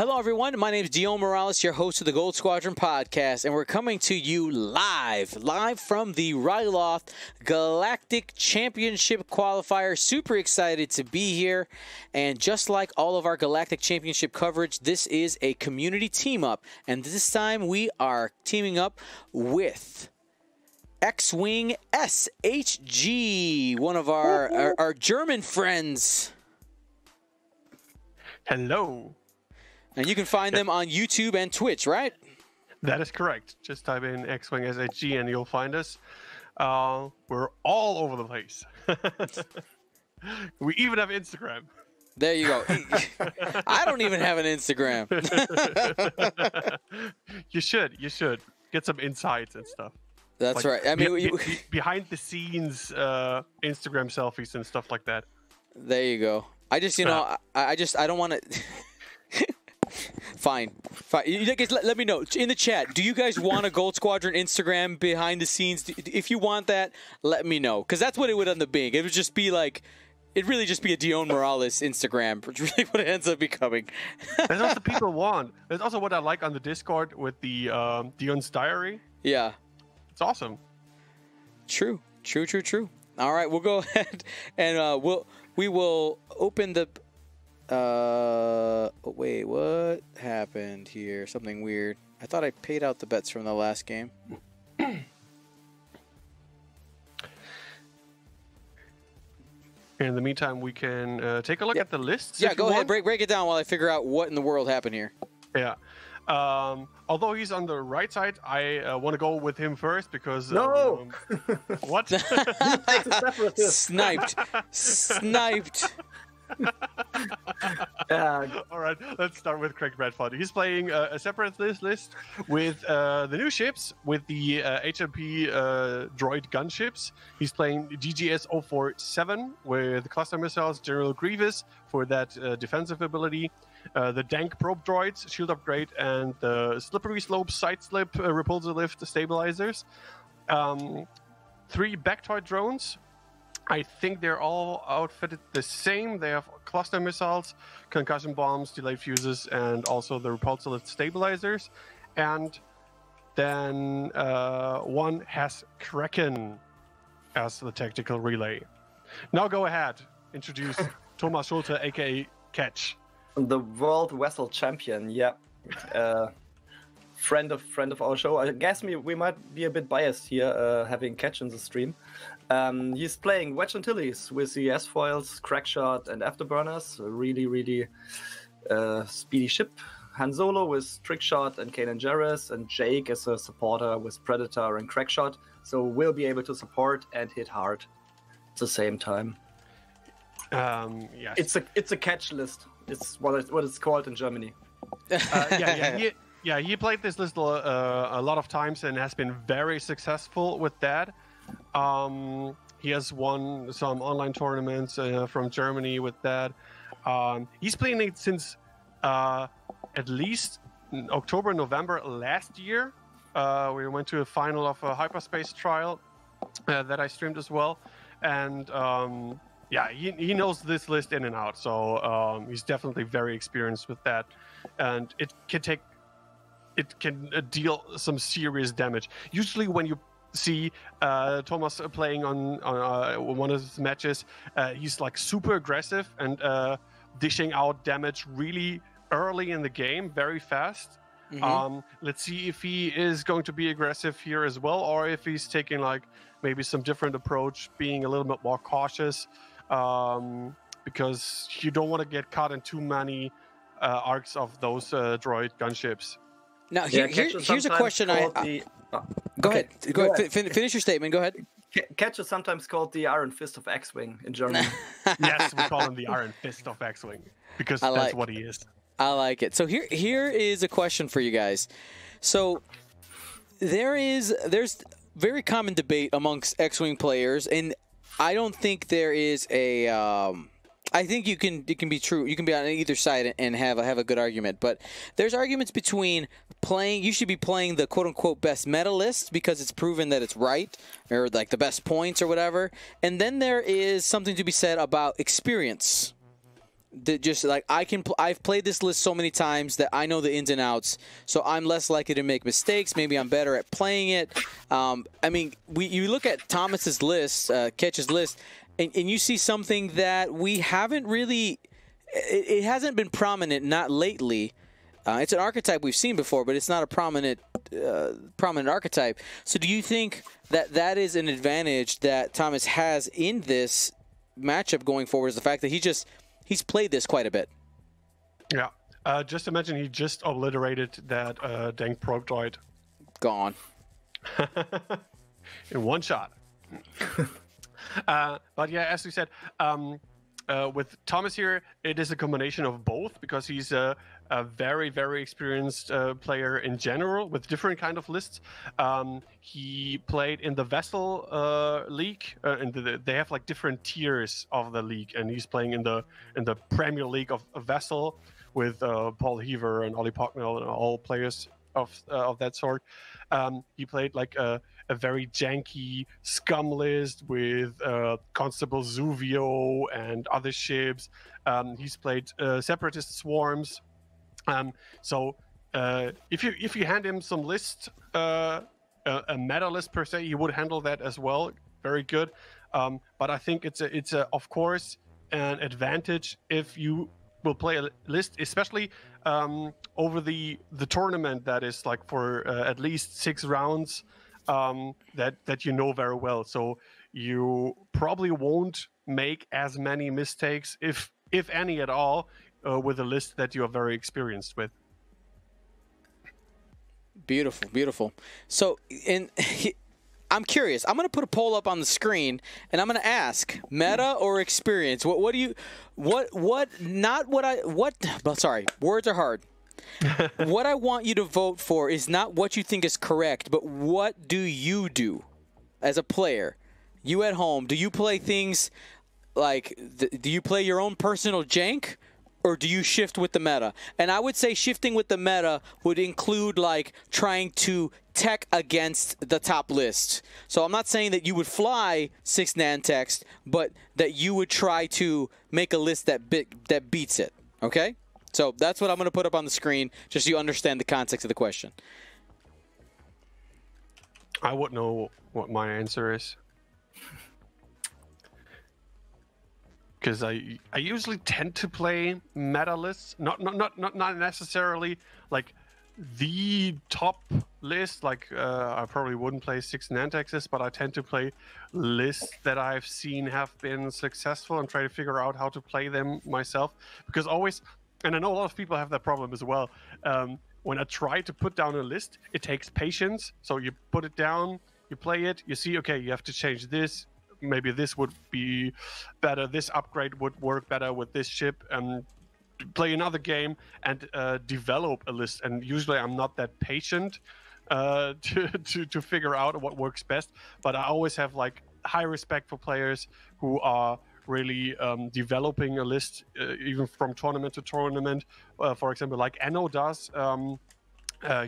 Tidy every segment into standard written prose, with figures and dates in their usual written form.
Hello, everyone. My name is Dion Morales, your host of the Gold Squadron podcast, and we're coming to you live from the Ryloth Galactic Championship Qualifier. Super excited to be here, and just like all of our Galactic Championship coverage, this is a community team-up, and this time we are teaming up with X-Wing SHG, one of our German friends. Hello. And you can find them on YouTube and Twitch, right? That is correct. Just type in X-Wing SHG and you'll find us. We're all over the place. We even have Instagram. There you go. I don't even have an Instagram. You should. Get some insights and stuff. That's right. I mean, behind the scenes Instagram selfies and stuff like that. There you go. I just, I don't want to... Fine. You guys, let me know in the chat. Do you guys want a Gold Squadron Instagram behind the scenes? If you want that, let me know, because that's what it would end up being. It would just be like, it'd really just be a Dion Morales Instagram, which really what it ends up becoming. That's what the people want. That's also what I like on the Discord with the Dion's Diary. Yeah, it's awesome. True. All right, we'll go ahead and we will open the. Wait, what happened here? Something weird. I thought I paid out the bets from the last game. In the meantime, we can take a look at the lists. Yeah, go ahead. Break it down while I figure out what in the world happened here. Yeah. Although he's on the right side, I want to go with him first because... No! What? Sniped. All right, let's start with Craig Bradford. He's playing a separate list with the new ships, with the HMP droid gunships. He's playing GGS 047 with cluster missiles, General Grievous for that defensive ability, the Dank probe droids, shield upgrade, and the slippery slope side slip repulsor lift stabilizers. 3 Bactoid drones. I think they're all outfitted the same. They have cluster missiles, concussion bombs, delayed fuses, and also the repulsor lift stabilizers. And then one has Kraken as the tactical relay. Now go ahead, introduce Thomas Schulte, aka Catch. The world vessel champion, yeah. Friend of our show. I guess we might be a bit biased here, having Catch in the stream. He's playing Wedge Antilles with the S-foils, Crackshot, and Afterburners. A really speedy ship. Han Solo with Trickshot and Kanan Jarrus, and Jake as a supporter with Predator and Crackshot. So we'll be able to support and hit hard at the same time. Yes. It's a catch list. It's what it's called in Germany. He played this list a lot of times and has been very successful with that. He has won some online tournaments from Germany with that. He's playing it since at least October, November last year. We went to a final of a hyperspace trial that I streamed as well. And he knows this list in and out. So he's definitely very experienced with that. And it can deal some serious damage. Usually when you see Thomas playing on one of his matches, he's like super aggressive and dishing out damage really early in the game, very fast. Mm-hmm. Let's see if he is going to be aggressive here as well, or if he's taking like maybe some different approach, being a little bit more cautious, because you don't want to get caught in too many arcs of those droid gunships. Now, here's a question. Go ahead. Finish your statement. Go ahead. Catch is sometimes called the Iron Fist of X-Wing in Germany. Yes, we call him the Iron Fist of X-Wing because that's what he is. I like it. So here is a question for you guys. So there's very common debate amongst X-Wing players, and I don't think there is a I think it can be true. You can be on either side and have a good argument. But there's arguments between playing. You should be playing the quote unquote best meta list because it's proven that it's right, or like the best points or whatever. And then there is something to be said about experience. just like I've played this list so many times that I know the ins and outs, so I'm less likely to make mistakes. Maybe I'm better at playing it. I mean, you look at Thomas's list, Ketch's list, and you see something that we haven't really. It hasn't been prominent, not lately. It's an archetype we've seen before, but it's not a prominent archetype. So do you think that is an advantage that Thomas has in this matchup going forward, is the fact that he's played this quite a bit? Yeah. Just imagine he just obliterated that dank probe droid. Gone. In one shot. But yeah, as we said, with Thomas here, it is a combination of both, because he's a very, very experienced player in general with different kind of lists. He played in the Vessel League, and they have like different tiers of the league, and he's playing in the Premier League of Vessel with Paul Heaver and Ollie Pocknell and all players of that sort. He played like a very janky scum list with Constable Zuvio and other ships. He's played Separatist swarms. So if you hand him some list, a meta list per se, he would handle that as well. Very good. But I think it's a of course an advantage if you will play a list, especially over the tournament that is like for at least 6 rounds, that you know very well. So you probably won't make as many mistakes, if any at all, with a list that you are very experienced with. Beautiful, beautiful. So I'm curious. I'm going to put a poll up on the screen, and I'm going to ask, meta or experience? Sorry, words are hard. What I want you to vote for is not what you think is correct, but what do you do as a player? You at home, do you play things like, do you play your own personal jank? Or do you shift with the meta? And I would say shifting with the meta would include like trying to tech against the top list. So I'm not saying that you would fly 6 Nantex, but that you would try to make a list that beats it. Okay? So that's what I'm going to put up on the screen, just so you understand the context of the question. I would know what my answer is. Because I usually tend to play meta lists, not necessarily like the top list. Like I probably wouldn't play 6 Nantexes, but I tend to play lists that I've seen have been successful and try to figure out how to play them myself. Because always, and I know a lot of people have that problem as well. When I try to put down a list, it takes patience. So you put it down, you play it, you see, okay, you have to change this. Maybe this would be better. This upgrade would work better with this ship, and play another game and develop a list. And usually I'm not that patient to figure out what works best. But I always have like high respect for players who are really developing a list, even from tournament to tournament. For example, like Enno does.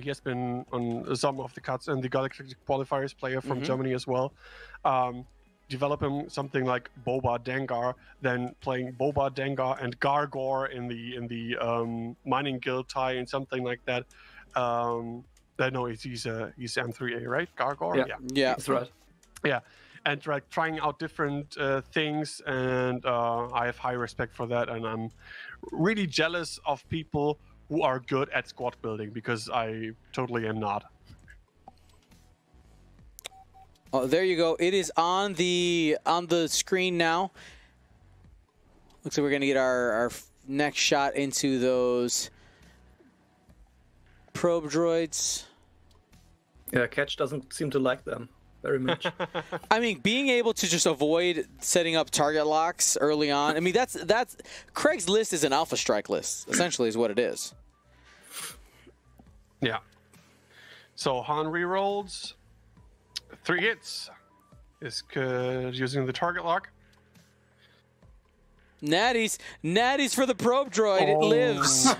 He has been on some of the cuts in the Galaxies qualifiers, player from Germany as well. Developing something like Boba Dengar, then playing Boba Dengar and Gargor in the mining guild tie and something like that. No, he's M3A, right? Gargor, yeah, that's right. Yeah, and trying out different things, and I have high respect for that, and I'm really jealous of people who are good at squad building, because I totally am not. Oh, there you go. It is on the screen now. Looks like we're gonna get our next shot into those probe droids. Yeah, Ketch doesn't seem to like them very much. I mean, being able to just avoid setting up target locks early on. I mean, that's Craig's list is an alpha strike list, essentially, is what it is. Yeah. So Han rerolls. 3 hits is using the target lock. Natties for the probe droid. It lives.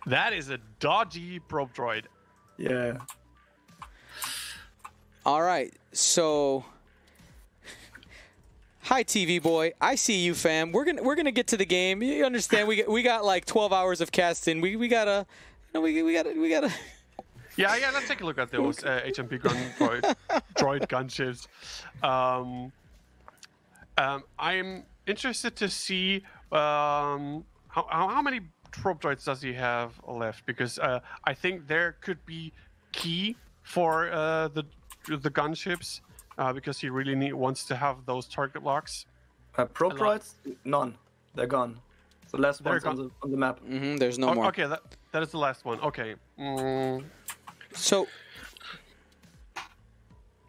That is a dodgy probe droid. Yeah. All right. So Hi, TV boy. I see you, fam. We're gonna get to the game. You understand? We got like 12 hours of casting. We gotta. We gotta. Yeah. Let's take a look at those HMP droid gunships. I'm interested to see how many probe droids does he have left, because I think there could be key for the gunships, because he really wants to have those target locks. Probe droids? None. They're gone. The last one's on the map. There's no more. Okay, that is the last one. Okay. So.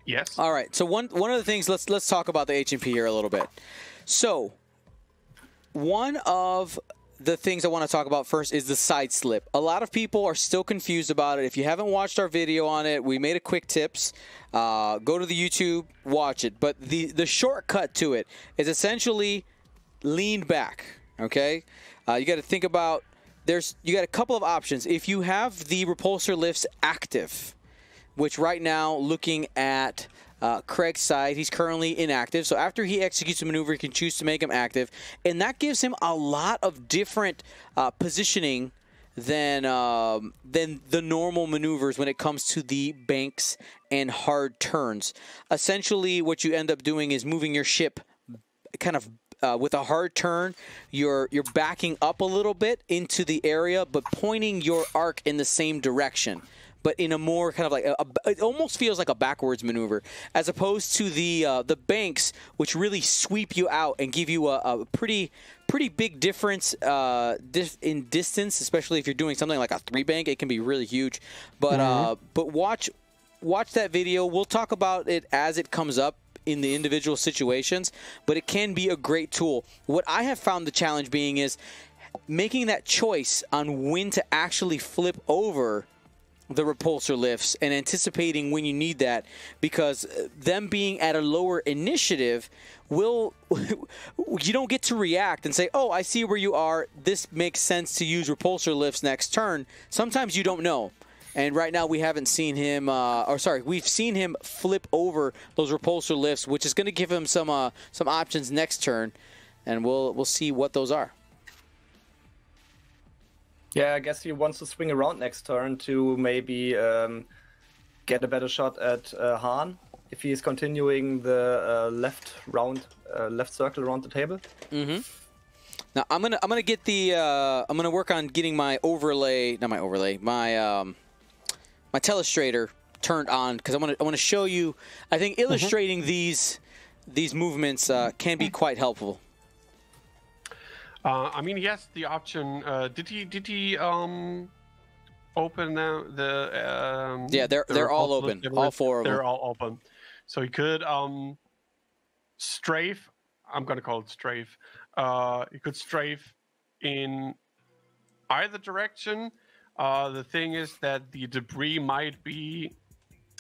Yes. All right. So one of the things, let's talk about the HMP here a little bit. So one of the things I want to talk about first is the side slip. A lot of people are still confused about it. If you haven't watched our video on it, we made a quick tips. Go to the YouTube, watch it. But the shortcut to it is essentially lean back. Okay, you got to think about you got a couple of options. If you have the repulsor lifts active, which right now, looking at Craig's side, he's currently inactive. So after he executes a maneuver, he can choose to make him active. And that gives him a lot of different positioning than the normal maneuvers when it comes to the banks and hard turns. Essentially, what you end up doing is moving your ship kind of with a hard turn. You're backing up a little bit into the area, but pointing your arc in the same direction, but in a more kind of like it almost feels like a backwards maneuver, as opposed to the banks, which really sweep you out and give you a pretty big difference in distance, especially if you're doing something like a 3-bank. It can be really huge. But but watch that video. We'll talk about it as it comes up in the individual situations, but it can be a great tool. What I have found the challenge being is making that choice on when to actually flip over the repulsor lifts and anticipating when you need that, because them being at a lower initiative you don't get to react and say, oh, I see where you are, this makes sense to use repulsor lifts next turn. Sometimes you don't know, and right now we haven't seen him we've seen him flip over those repulsor lifts, which is going to give him some options next turn, and we'll see what those are. Yeah, I guess he wants to swing around next turn to maybe get a better shot at Han if he is continuing the left circle around the table. Now I'm gonna get the I'm gonna work on getting my overlay, not my overlay, my my telestrator turned on, because I want to show you. I think illustrating these movements can be quite helpful. I mean, he has the option. Did he open the? Yeah, they're all open. All 4 of them. They're all open. So he could strafe. I'm gonna call it strafe. He could strafe in either direction. The thing is that the debris might be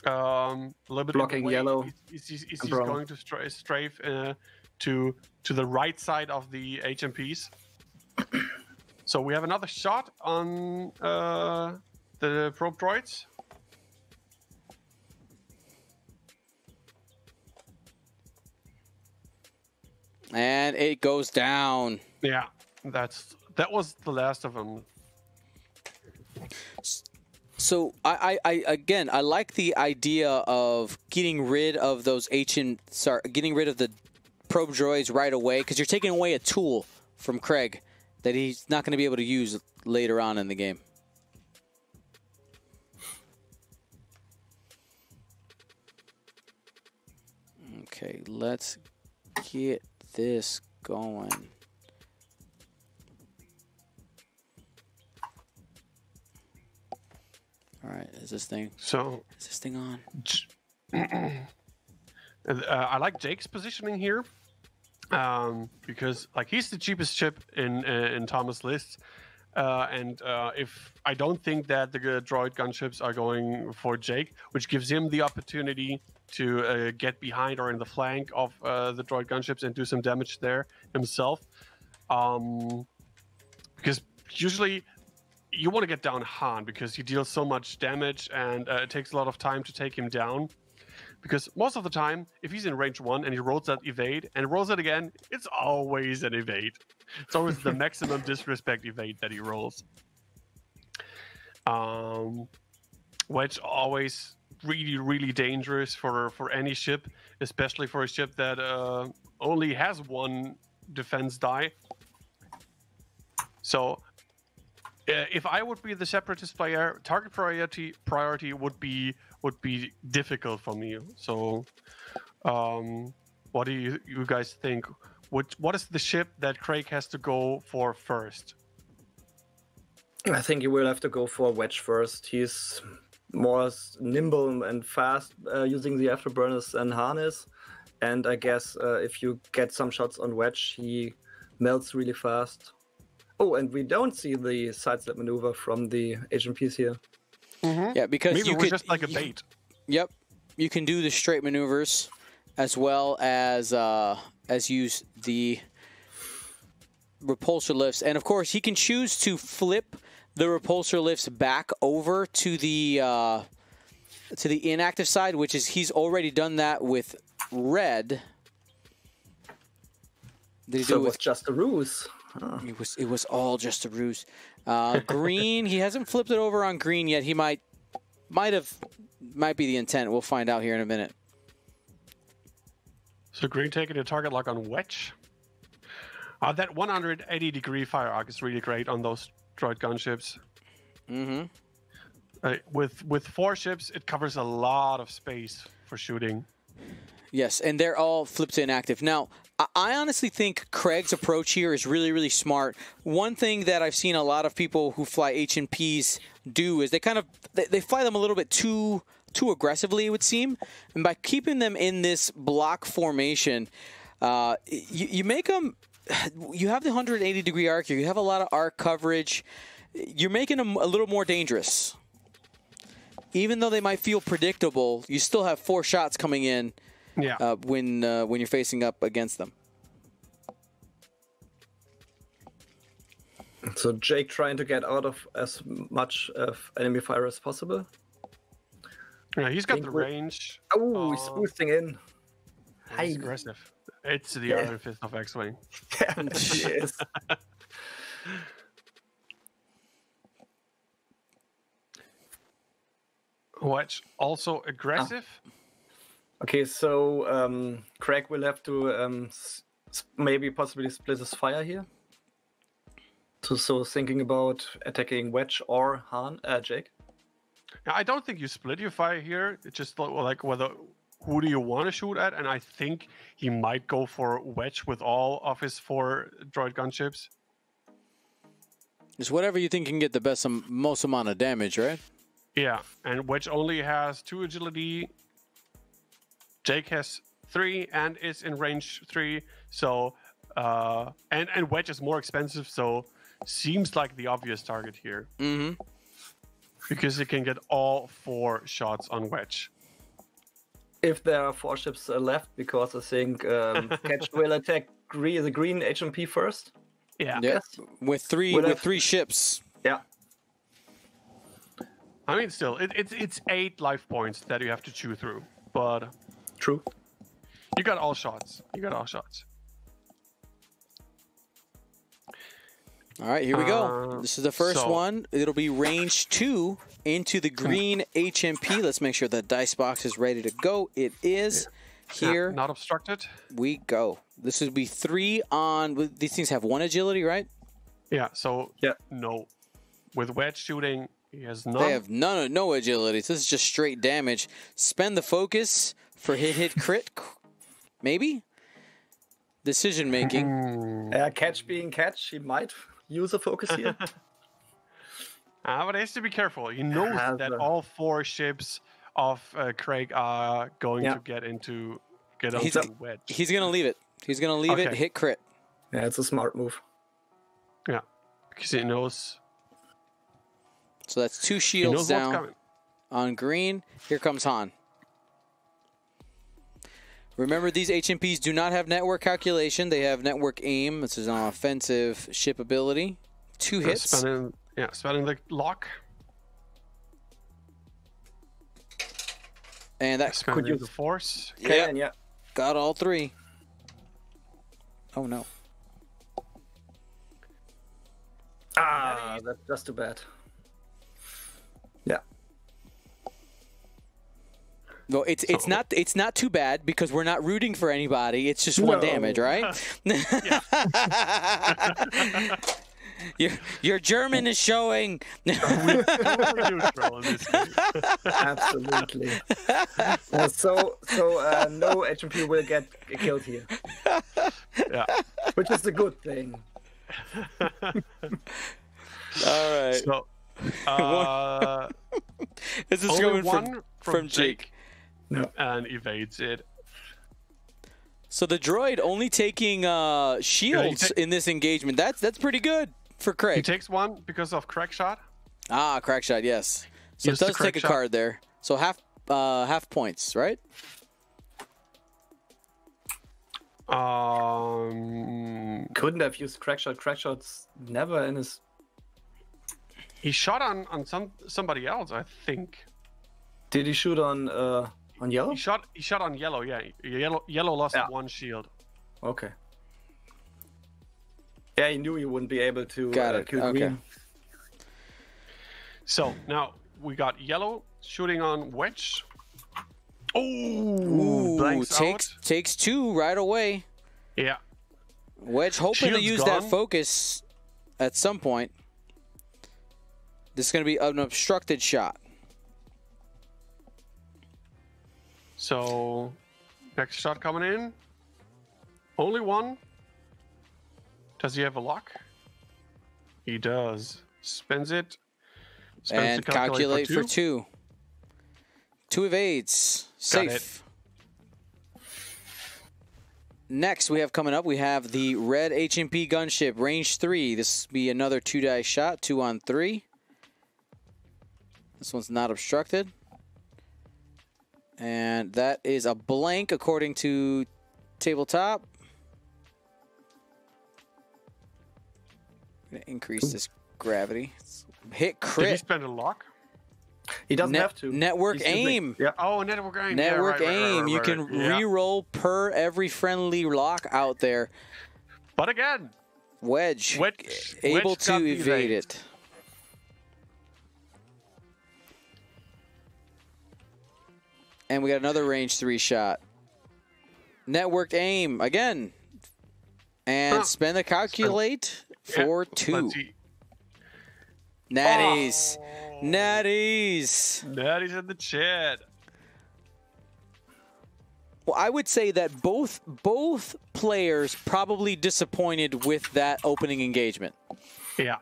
a little bit blocking yellow. He's going to strafe to the right side of the HMPs. So we have another shot on the probe droids. And it goes down. Yeah, that was the last of them. So I like the idea of getting rid of those getting rid of the probe droids right away, because you're taking away a tool from Craig that he's not going to be able to use later on in the game. Okay, let's get this going. All right, is this thing on? I like Jake's positioning here, because like he's the cheapest ship in Thomas' list, and if I don't think that the droid gunships are going for Jake, which gives him the opportunity to get behind or in the flank of the droid gunships and do some damage there himself, because usually you want to get down Han because he deals so much damage and it takes a lot of time to take him down. because most of the time, if he's in range 1 and he rolls that evade and rolls it again, it's always an evade. It's always the maximum disrespect evade that he rolls. Which always really, really dangerous for any ship, especially for a ship that only has 1 defense die. So if I would be the Separatist player, target priority would be difficult for me. So what do you guys think? What is the ship that Craig has to go for first? I think he will have to go for Wedge first. He's more nimble and fast using the afterburners than Harness. And I guess if you get some shots on Wedge, he melts really fast. Oh, and we don't see the sidestep maneuver from the HMPs here. Yeah, because Maybe you we're could just like a bait. Yep, you can do the straight maneuvers as well as use the repulsor lifts, and of course he can choose to flip the repulsor lifts back over to the inactive side, which is he's already done that with red. Did he So do it it was just a ruse. Oh. It was all just a ruse. Green, he hasn't flipped it over on green yet. He might be the intent. We'll find out here in a minute. So green taking a target lock on Wedge. That 180-degree fire arc is really great on those droid gunships. With 4 ships, it covers a lot of space for shooting. Yes, and they're all flipped to inactive. Now, I honestly think Craig's approach here is really, really smart. One thing that I've seen a lot of people who fly HMPs do is they fly them a little bit too aggressively, it would seem. And by keeping them in this block formation, you make them. You have the 180-degree arc here. You have a lot of arc coverage. You're making them a little more dangerous. Even though they might feel predictable, you still have 4 shots coming in. Yeah. When you're facing up against them. So Jake trying to get out of as much of enemy fire as possible. Yeah, he's got the range. Oh, he's boosting in. He's aggressive. It's the Iron Fist of X-Wing. Yeah, he is. Wedge also aggressive. Okay, so Craig will have to maybe possibly split his fire here. So thinking about attacking Wedge or Jake. Yeah, I don't think you split your fire here. It's just like who do you want to shoot at? And I think he might go for Wedge with all of his 4 droid gunships. It's whatever you think can get the most amount of damage, right? Yeah, and Wedge only has 2 agility. Jake has 3 and is in range 3. So and Wedge is more expensive, so seems like the obvious target here. Because he can get all 4 shots on Wedge. If there are 4 ships left, because I think Catch will attack the green HMP first. Yeah. Yes. With 3 ships. Yeah. I mean, still, it's 8 life points that you have to chew through, but true. You got all shots. All right, here we go. This is the first one. It'll be range 2 into the green HMP. Let's make sure the dice box is ready to go. It is. Here. Not obstructed. We go. This would be 3 on. These things have 1 agility, right? Yeah, so no. With Wedge shooting, he has none. They have no agility. So this is just straight damage. Spend the focus for hit, crit. Maybe? Decision making. Catch being Catch, he might use a focus here. But he has to be careful. He knows that all 4 ships of Craig are going to get onto Wedge. He's going to leave it. He's going to leave it, hit crit. Yeah, it's a smart move. Yeah, because he knows. So that's 2 shields down on green. Here comes Han. Remember, these HMPs do not have network calculation. They have network aim. This is an offensive ship ability. 2 hits. Spending the lock. And that Could use the force. Yeah. got all 3. Oh no. Ah, that's too bad. Yeah. Well, it's not too bad because we're not rooting for anybody. It's just 1 damage, right? Your German is showing. We're totally neutral in this case. Absolutely. So no HMP will get killed here. Yeah. Which is a good thing. All right. So, this is only coming one from Jake. No. And evades it. So the droid only taking shields in this engagement. That's pretty good for Craig. He takes 1 because of crack shot. Ah, crack shot, yes. So Use it the does take crack a shot. card there. So half points, right? Couldn't have used crack shot. Crack shot's never in his. He shot on somebody else, I think. Did he shoot on yellow? He shot on yellow. Yeah, yellow lost 1 shield. Okay. Yeah, he knew he wouldn't be able to Got it. kill Okay. green. So now we got yellow shooting on wedge. Oh, Ooh, blanks out. takes 2 right away. Yeah. Wedge hoping to Shield's use gone. that focus at some point. This is going to be an obstructed shot. So next shot coming in. Only 1. Does he have a lock? He does. Spends it. Spends And to calculate for 2. 2 evades. Got Safe. Next we have coming up, we have the red HMP gunship, range 3. This will be another 2-die shot, 2 on 3. This one's not obstructed. And that is a blank according to tabletop. I'm gonna increase this gravity. Hit Did he crit. spend a lock? He doesn't have to. Network He's using- aim. Yeah. Oh, network aim. Network yeah, right, aim. right, You right, can right. Yeah. re-roll per every friendly lock out there. But again, Wedge. Wedge Able got to the evade evade. it. And we got another range 3 shot. Networked aim again. And spend the calculate for 2. let's see. Natties. Oh. Natties. Natty's in the chat. Well, I would say that both players probably disappointed with that opening engagement. Yeah.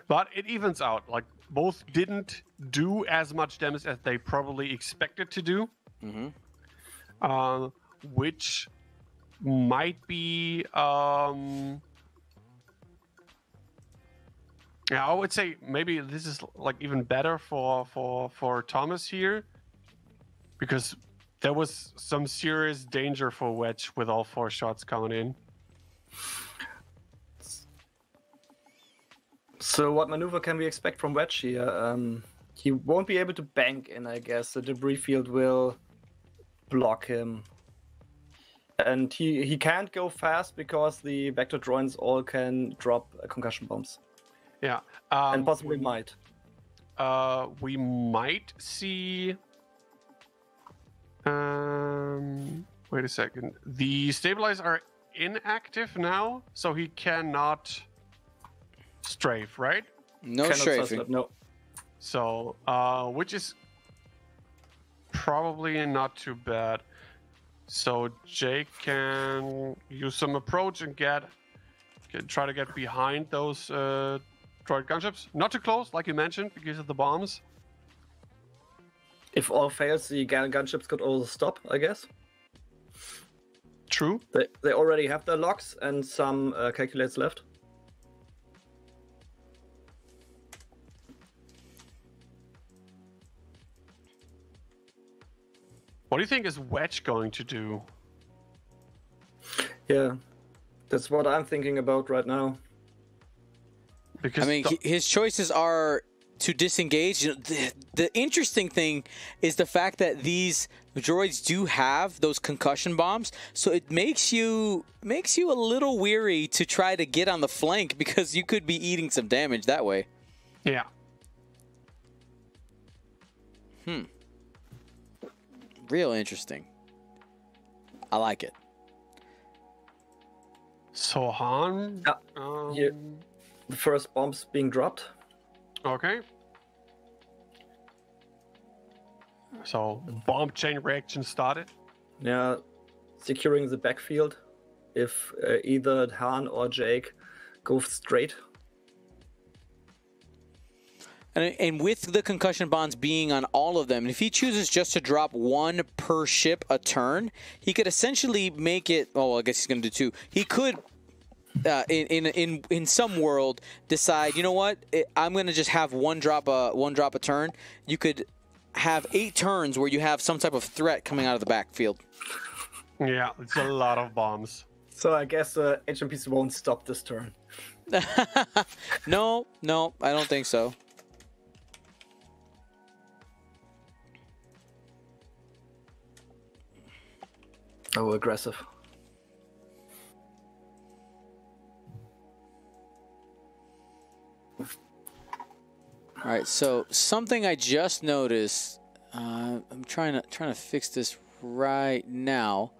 But it evens out. Like, both didn't do as much damage as they probably expected to do. Which might be... yeah, I would say maybe this is like even better for Thomas here. Because there was some serious danger for Wedge with all 4 shots coming in. So what maneuver can we expect from Wedge here? He won't be able to bank in, I guess. The debris field will block him. And he can't go fast because the vector drones all can drop concussion bombs. Yeah. And possibly might. We might see... wait a second. The stabilizers are inactive now, so he cannot strafe, right? No Cannot strafing. sidestep, no. So, which is probably not too bad. So Jake can use some approach and try to get behind those droid gunships. Not too close, like you mentioned, because of the bombs. If all fails, the gunships could also stop, I guess. True. They already have their locks and some calculates left. What do you think is Wedge going to do? Yeah, that's what I'm thinking about right now. Because I mean, his choices are to disengage. The interesting thing is the fact that these droids do have those concussion bombs, so it makes you a little weary to try to get on the flank because you could be eating some damage that way. Yeah. Real interesting. I like it. So Han. Here, the first bombs being dropped. Okay. So bomb chain reaction started. Yeah, securing the backfield. If either Han or Jake go straight. And with the concussion bonds being on all of them, if he chooses just to drop one per ship a turn, he could essentially make it. Oh, well, I guess he's going to do two. He could, in some world, decide. You know what? I'm going to just have one drop a turn. You could have 8 turns where you have some type of threat coming out of the backfield. Yeah, it's a lot of bombs. So I guess HMPs won't stop this turn. No, I don't think so. Oh, aggressive. All right, so something I just noticed. I'm trying to fix this right now.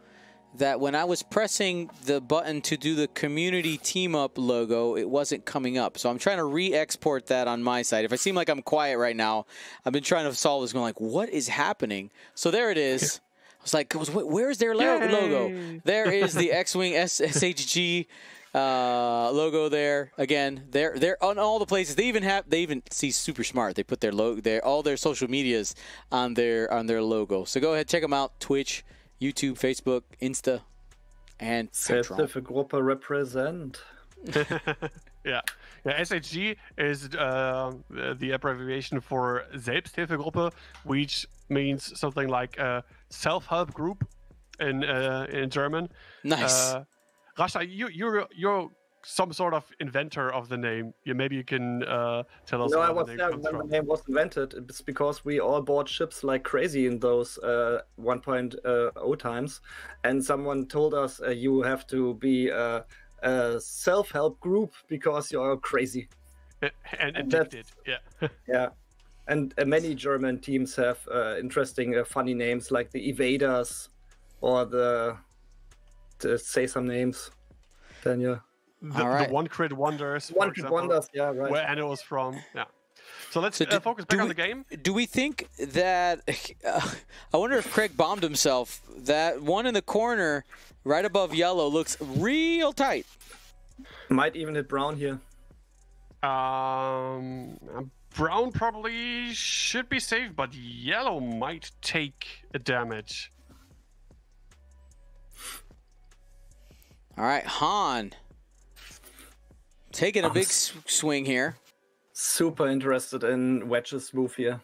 That when I was pressing the button to do the community team up logo, it wasn't coming up. So I'm trying to re-export that on my side. If I seem like I'm quiet right now, I've been trying to solve this, going like, what is happening? So there it is. I was like, where's their logo? There is the X-Wing SHG logo there. Again, they're on all the places. They even see super smart. They put their all their social medias on their logo. So go ahead, check them out. Twitch, YouTube, Facebook, Insta, and Selbsthilfegruppe represent. Yeah, SHG is the abbreviation for Selbsthilfegruppe, which means something like self-help group in German. Nice. Rasha, you're some sort of inventor of the name. Maybe you can tell us. No, I where was the name there comes when from. the name was invented. It's because we all bought ships like crazy in those 1.0 times, and someone told us you have to be a self-help group because you're crazy. And addicted. Yeah. Yeah, and many German teams have interesting, funny names like the Evaders, or to say some names, Daniel. The One Crit Wonders. One Crit Wonders, yeah, right. Where Anna was from. Yeah. So let's focus back on the game. Do we think that... I wonder if Craig bombed himself. That one in the corner right above yellow looks real tight. Might even hit brown here. Brown probably should be safe, but yellow might take a damage. All right, Han. Taking a big swing here. Super interested in Wedge's move here.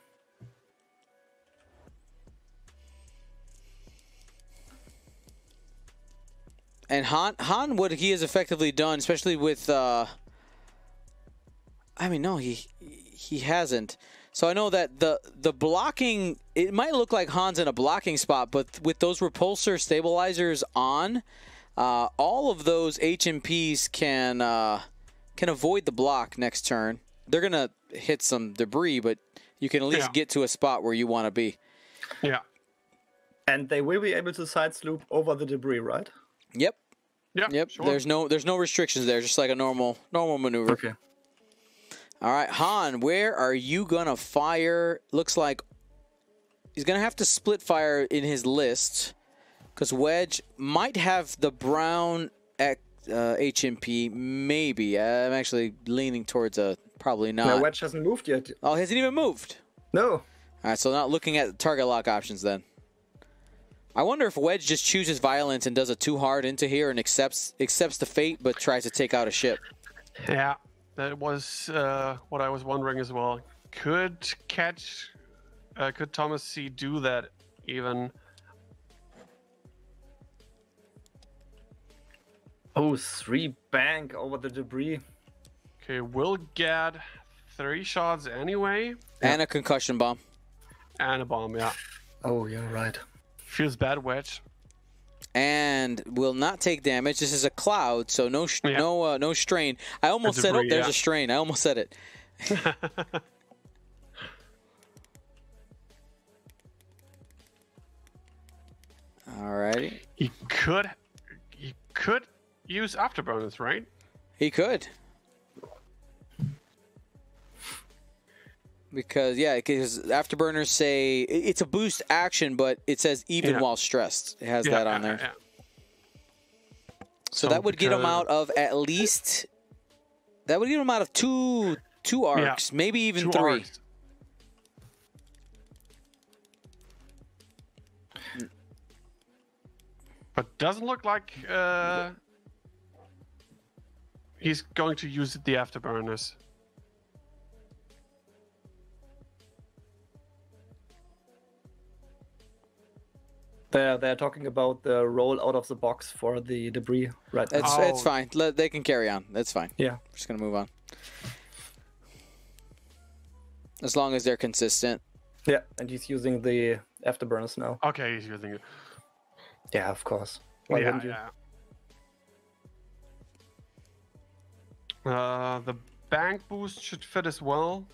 And Han, what he has effectively done, especially with, I mean, no, he hasn't. So I know that the blocking, it might look like Han's in a blocking spot, but with those repulsor stabilizers on, all of those HMPs can avoid the block next turn. They're gonna hit some debris, but you can at least get to a spot where you want to be. Yeah. And they will be able to side sloop over the debris, right? Yep. Yeah. Yep. Sure. There's no restrictions there, just like a normal maneuver. Okay. All right, Han, where are you gonna fire? Looks like he's gonna have to split fire in his list because Wedge might have the brown HMP. Maybe. I'm actually leaning towards a probably not. No, Wedge hasn't moved yet. Oh, he hasn't even moved. No. All right, so not looking at target lock options then. I wonder if Wedge just chooses violence and does a too hard into here and accepts the fate, but tries to take out a ship. Yeah, that was what I was wondering as well. Could Thomas C do that even? Oh, 3 bank over the debris. Okay, will Gad 3 shots anyway. And a concussion bomb. And a bomb, yeah. Oh, you're right. Feels bad, Wedge. And will not take damage. This is a cloud, so no strain. I almost said, debris, oh, there's yeah. a strain. I almost said it. Alrighty. He could use afterburners, right? He could. Because afterburners say it's a boost action, but it says even while stressed. It has that on there. Yeah. So that would get him out of at least. That would get him out of two arcs, maybe even 3. Arcs. But doesn't look like he's going to use the afterburners. They're talking about the roll out of the box for the debris right now. It's fine. They can carry on. That's fine. Yeah. I'm just gonna move on. As long as they're consistent. Yeah, and he's using the afterburners now. Okay, he's using it. Yeah, of course. Why wouldn't you? The bank boost should fit as well.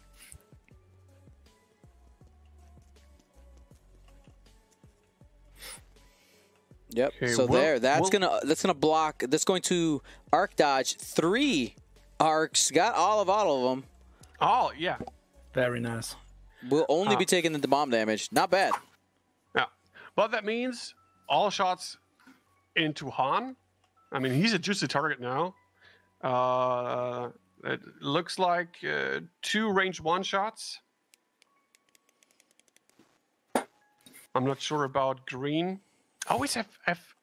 Yep. Okay, So that's gonna block. That's going to arc dodge 3 arcs. Got all of them. Oh yeah. Very nice. Will only be taking the bomb damage. Not bad. Yeah. But that means all shots into Han. I mean, he's a juicy target now. It looks like 2 range 1 shots. I'm not sure about green. I always have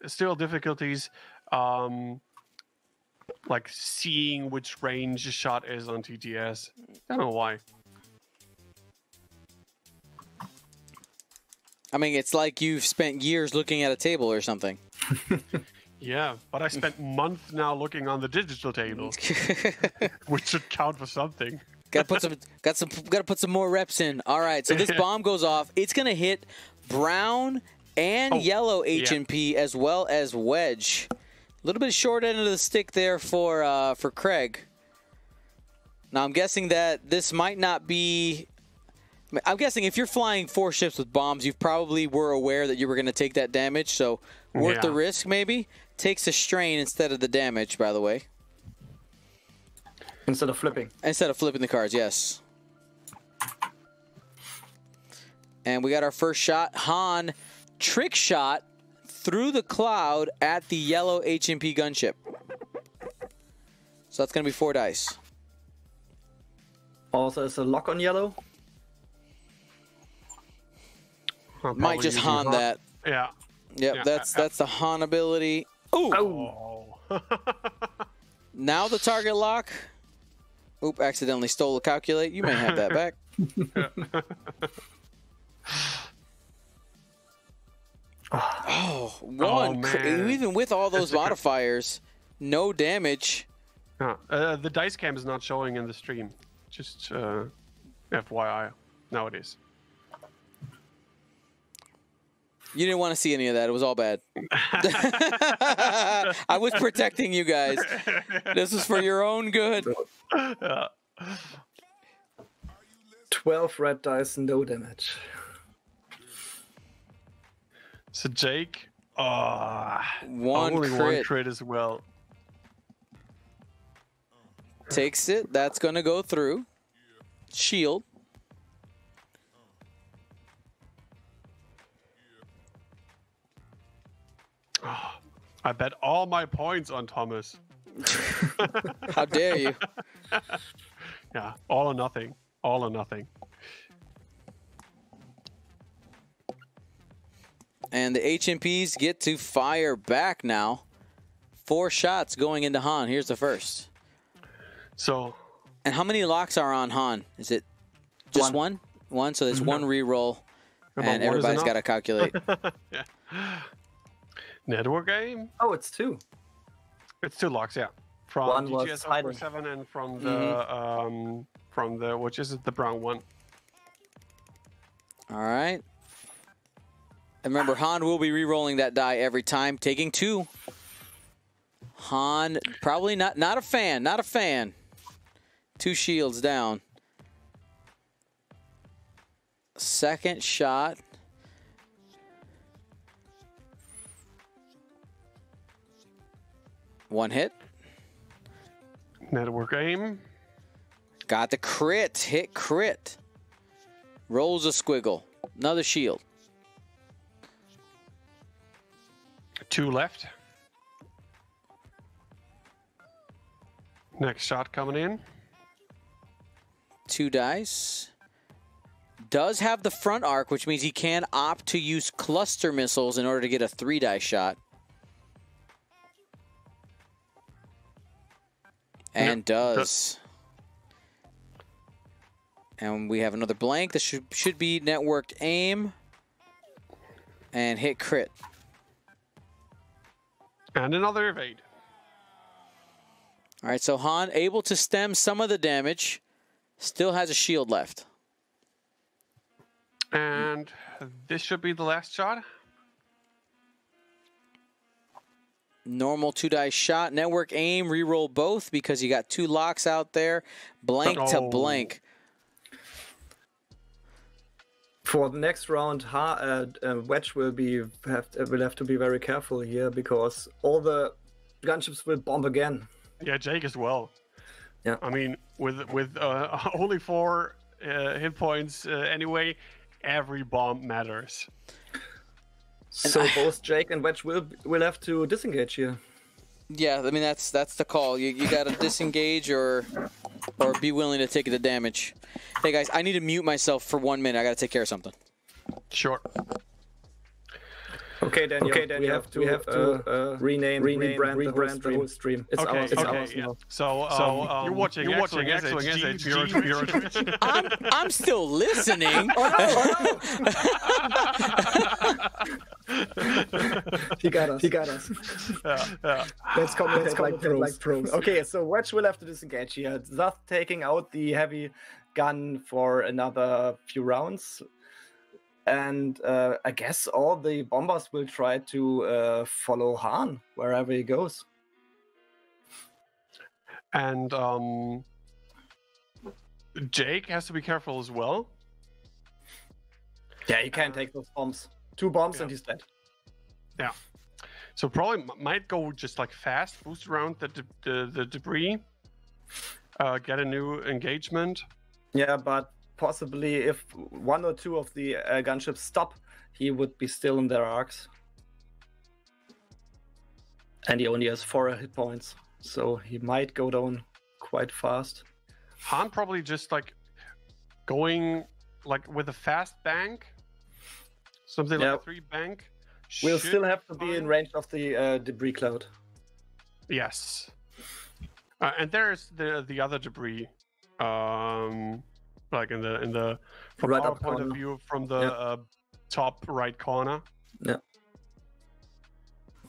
still difficulties like seeing which range a shot is on TTS. I don't know why. I mean, it's like you've spent years looking at a table or something. Yeah, but I spent months now looking on the digital table, which should count for something. Gotta put some more reps in. All right, so this bomb goes off. It's gonna hit brown and yellow H&P as well as Wedge. A little bit short end of the stick there for Craig. Now I'm guessing that this might not be. I'm guessing if you're flying 4 ships with bombs, you probably were aware that you were going to take that damage, so worth the risk maybe. Takes a strain instead of the damage, by the way. Instead of flipping. Instead of flipping the cards, yes. And we got our first shot. Han trick shot through the cloud at the yellow H&P gunship. So that's going to be 4 dice. Also, is a lock on yellow. Might just Han that. Yeah. Yep, Yeah, that's the Han ability. Ooh. Oh. Now the target lock. Oop, accidentally stole a calculate. You may have that back. Even with all those modifiers, no damage. The dice cam is not showing in the stream. Just FYI, nowadays. You didn't want to see any of that. It was all bad. I was protecting you guys. This is for your own good. 12 red dice, no damage. So Jake, one crit as well. Takes it. That's going to go through. Shield. I bet all my points on Thomas. How dare you? Yeah, all or nothing. All or nothing. And the HMPs get to fire back now. 4 shots going into Han. Here's the first. So. And how many locks are on Han? Is it just one? One. So there's one reroll, and everybody's got to calculate. Yeah. Network game? Oh, it's 2. It's 2 locks, yeah. From One DGS was hiding. 7 and from the from the, which is the brown one. All right. And remember, Han will be re-rolling that die every time, taking 2. Han, probably not a fan, not a fan. 2 shields down. Second shot. One hit. Network aim. Got the crit. Hit crit. Rolls a squiggle. Another shield. 2 left. Next shot coming in. 2 dice. Does have the front arc, which means he can opt to use cluster missiles in order to get a 3-die shot. And does. And we have another blank. This should be networked aim. And hit crit. And another evade. All right, so Han able to stem some of the damage. Still has a shield left. And this should be the last shot. Normal 2-die shot. Network aim. Reroll both because you got 2 locks out there. Blank to blank. For the next round, Wedge will have to be very careful here because all the gunships will bomb again. Yeah, Jake as well. Yeah. I mean, with only 4 hit points anyway, every bomb matters. So both Jake and Wedge will have to disengage here. Yeah, I mean that's the call. You got to disengage or be willing to take the damage. Hey guys, I need to mute myself for 1 minute. I got to take care of something. Sure. Okay, Daniel. We have to rebrand the whole stream. It's ours. It's ours now. So you're watching SHG. I'm still listening. He got us. Yeah. Let's commentate like pros. Okay, so Wedge will have to disengage here, thus taking out the heavy gun for another few rounds. And I guess all the bombers will try to follow Han wherever he goes. And Jake has to be careful as well. Yeah, he can't take those bombs. 2 bombs and he's dead. Yeah. So probably might go just like fast, boost around the debris, get a new engagement. Yeah, but possibly if 1 or 2 of the gunships stop, he would be still in their arcs. And he only has 4 hit points, so he might go down quite fast. Han probably just like going like with a fast bank, something like a 3 bank. We'll still have to be in range of the debris cloud. Yes. And there's the other debris. Like in the from right our point of view, from the top right corner. Yeah.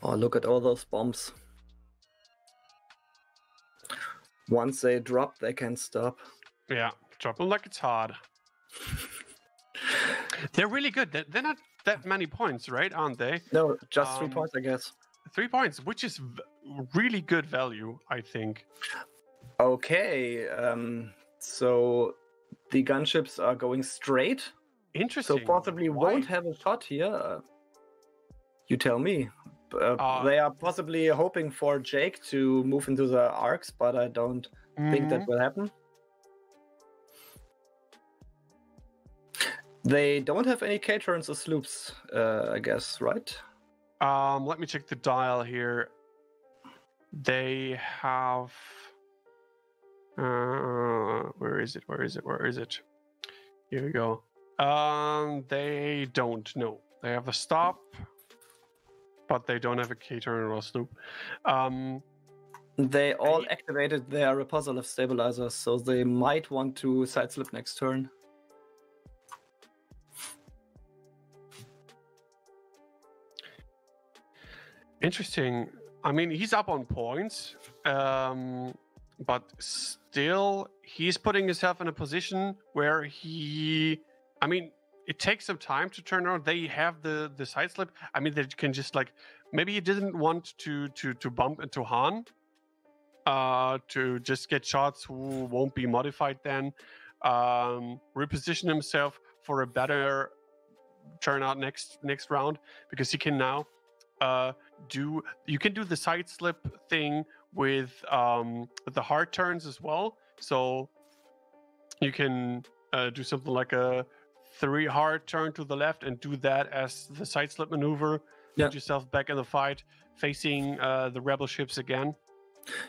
Oh, look at all those bombs. Once they drop, they can't stop. Yeah, drop them like it's hard. They're really good. They're not that many points, right? Aren't they? No, just 3 points, I guess. 3 points, which is really good value, I think. Okay, so the gunships are going straight. Interesting. So possibly won't have a shot here. You tell me. They are possibly hoping for Jake to move into the arcs, but I don't think that will happen. They don't have any K-turns or sloops, I guess, right? Let me check the dial here. They have... where is it? Here we go. They don't know. They have a stop, but they don't have a K-turn or a sloop. They all activated their positive stabilizers, so they might want to side slip next turn. Interesting. I mean, he's up on points, but still he's putting himself in a position where he, I mean, it takes some time to turn around. They have the side slip. I mean, they can just like, maybe he didn't want to bump into Han, to just get shots who won't be modified then, reposition himself for a better turnout next round, because he can now you can do the side slip thing with the hard turns as well. So you can do something like a 3 hard turn to the left and do that as the side slip maneuver. Yeah. Put yourself back in the fight, facing the rebel ships again.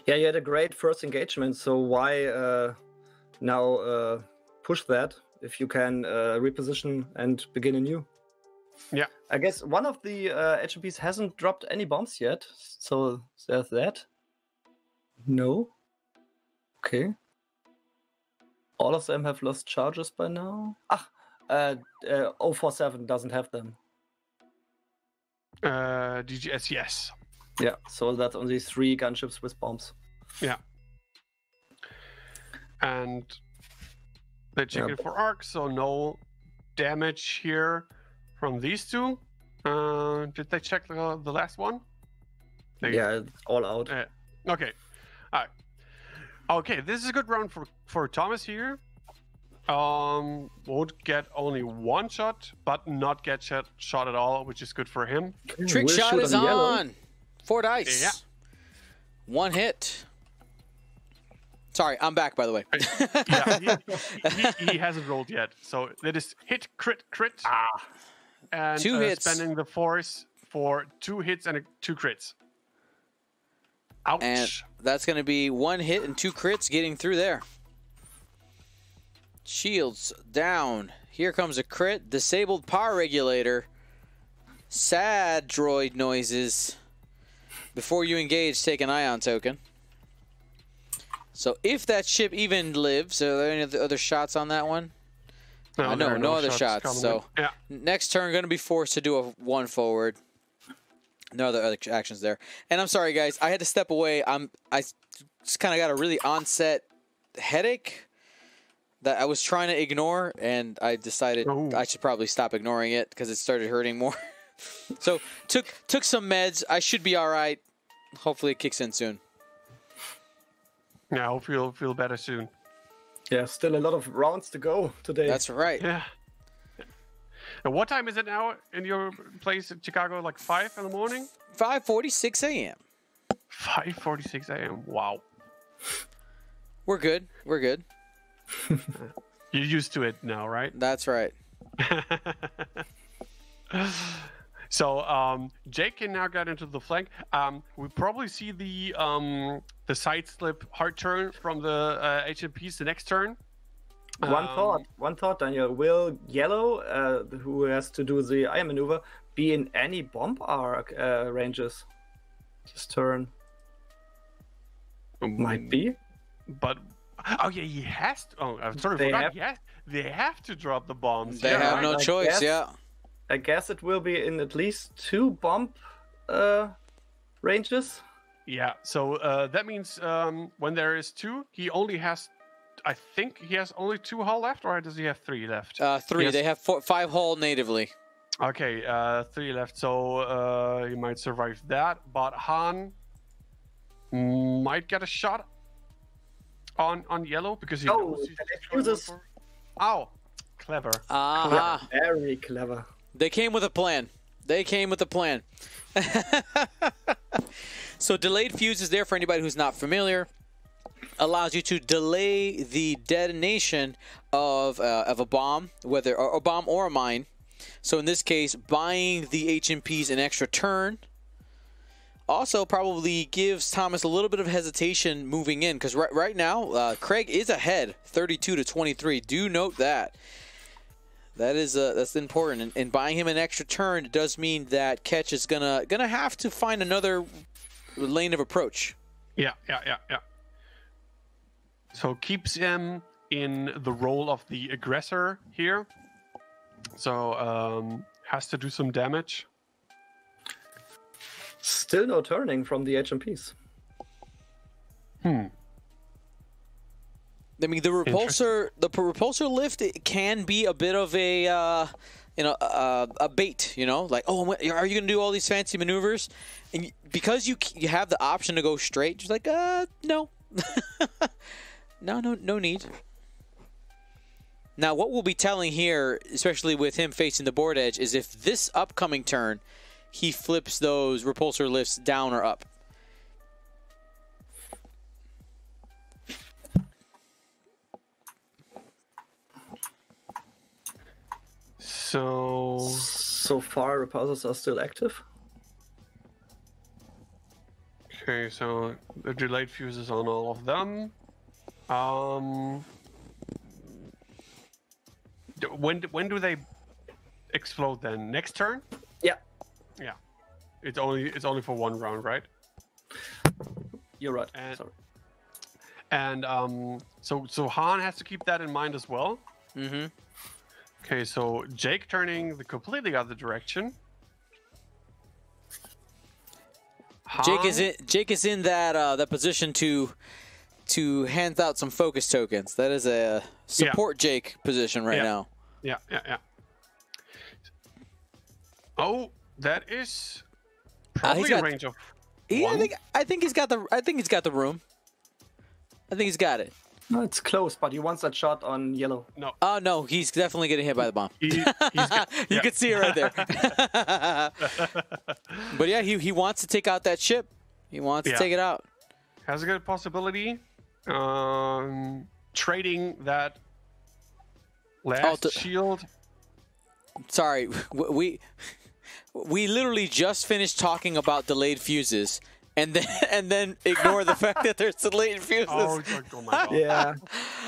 Yeah, you had a great first engagement, so why now push that if you can reposition and begin anew? Yeah. I guess one of the HMPs hasn't dropped any bombs yet, so there's that. No. Okay. All of them have lost charges by now. 047 doesn't have them. DGS, yes. Yeah, so that's only 3 gunships with bombs. Yeah. And they check it for arc, so no damage here from these two. Did they check the last one? Yeah, it's all out. Okay. All right. Okay, this is a good round for Thomas here. Won't get only 1 shot, but not get shot at all, which is good for him. Trick We'll shot shoot is on yellow. on. 4 dice. Yeah. 1 hit. Sorry, I'm back, by the way. Yeah, he hasn't rolled yet. So that is hit, crit. And 2 hits. Spending the force for 2 hits and 2 crits. Ouch. And that's going to be 1 hit and 2 crits getting through there. Shields down. Here comes a crit. Disabled power regulator. Sad droid noises. Before you engage, take an ion token. So if that ship even lives, are there any other shots on that one? No, there are no other shots. coming So in. Yeah. next turn, going to be forced to do a 1 forward. No other actions there. And I'm sorry, guys. I had to step away. I just kind of got a really onset headache that I was trying to ignore, and I decided I should probably stop ignoring it because it started hurting more. So took some meds. I should be all right. Hopefully it kicks in soon. Yeah, I hope you'll feel better soon. Yeah, still a lot of rounds to go today. That's right. Yeah. And what time is it now in your place in Chicago? Like 5 in the morning? 5:46 a.m. 5:46 a.m. Wow. We're good. We're good. You're used to it now, right? That's right. So Jake can now get into the flank. We probably see the side slip hard turn from the HMPs the next turn. One thought, Daniel. Will Yellow, who has to do the iron maneuver, be in any bomb arc ranges this turn? Might be. But oh yeah, he has to. Oh, I'm sorry, they have to drop the bombs. They have no choice. I guess it will be in at least 2 bomb ranges. Yeah. So that means when there is 2, he only has. I think he has only 2 hull left, or does he have 3 left? 3. They have 5 hull natively. Okay, 3 left. So he might survive that, but Han might get a shot on yellow because he knows he's Ow, clever. Very clever. They came with a plan. So delayed fuse is there for anybody who's not familiar. Allows you to delay the detonation of a bomb, whether a bomb or a mine. So in this case, buying the HMPs an extra turn. Also probably gives Thomas a little bit of hesitation moving in, because right now Craig is ahead 32-23. Do note that. That's important. And buying him an extra turn does mean that Ketch is gonna have to find another lane of approach. Yeah. So keeps him in the role of the aggressor here. So has to do some damage. Still no turning from the HMPs. I mean, the repulsor lift, it can be a bit of a a bait. Like, oh, are you gonna do all these fancy maneuvers? And because you have the option to go straight, just like, no, no need. Now, what we'll be telling here, especially with him facing the board edge, is if this upcoming turn he flips those repulsor lifts down or up. So far, repulsors are still active. Okay, so the delayed fuses on all of them. When do they explode then? Next turn? Yeah. Yeah. It's only for one round, right? You're right. And, Sorry. And so Han has to keep that in mind as well. Mm-hmm. Okay, so Jake turning the completely other direction. Jake is in that position to hand out some focus tokens. That is a support Jake position right now. Yeah. Oh, that is probably a range of one. I think he's got the room. I think he's got it. No, it's close, but he wants that shot on yellow. No. Oh no, he's definitely getting hit by the bomb. You can see it right there. But yeah, he wants to take out that ship. He wants to take it out. Has a good possibility. Trading that last shield. Sorry, we literally just finished talking about delayed fuses. And then ignore the fact that there's delayed fuses. Oh my god. Yeah.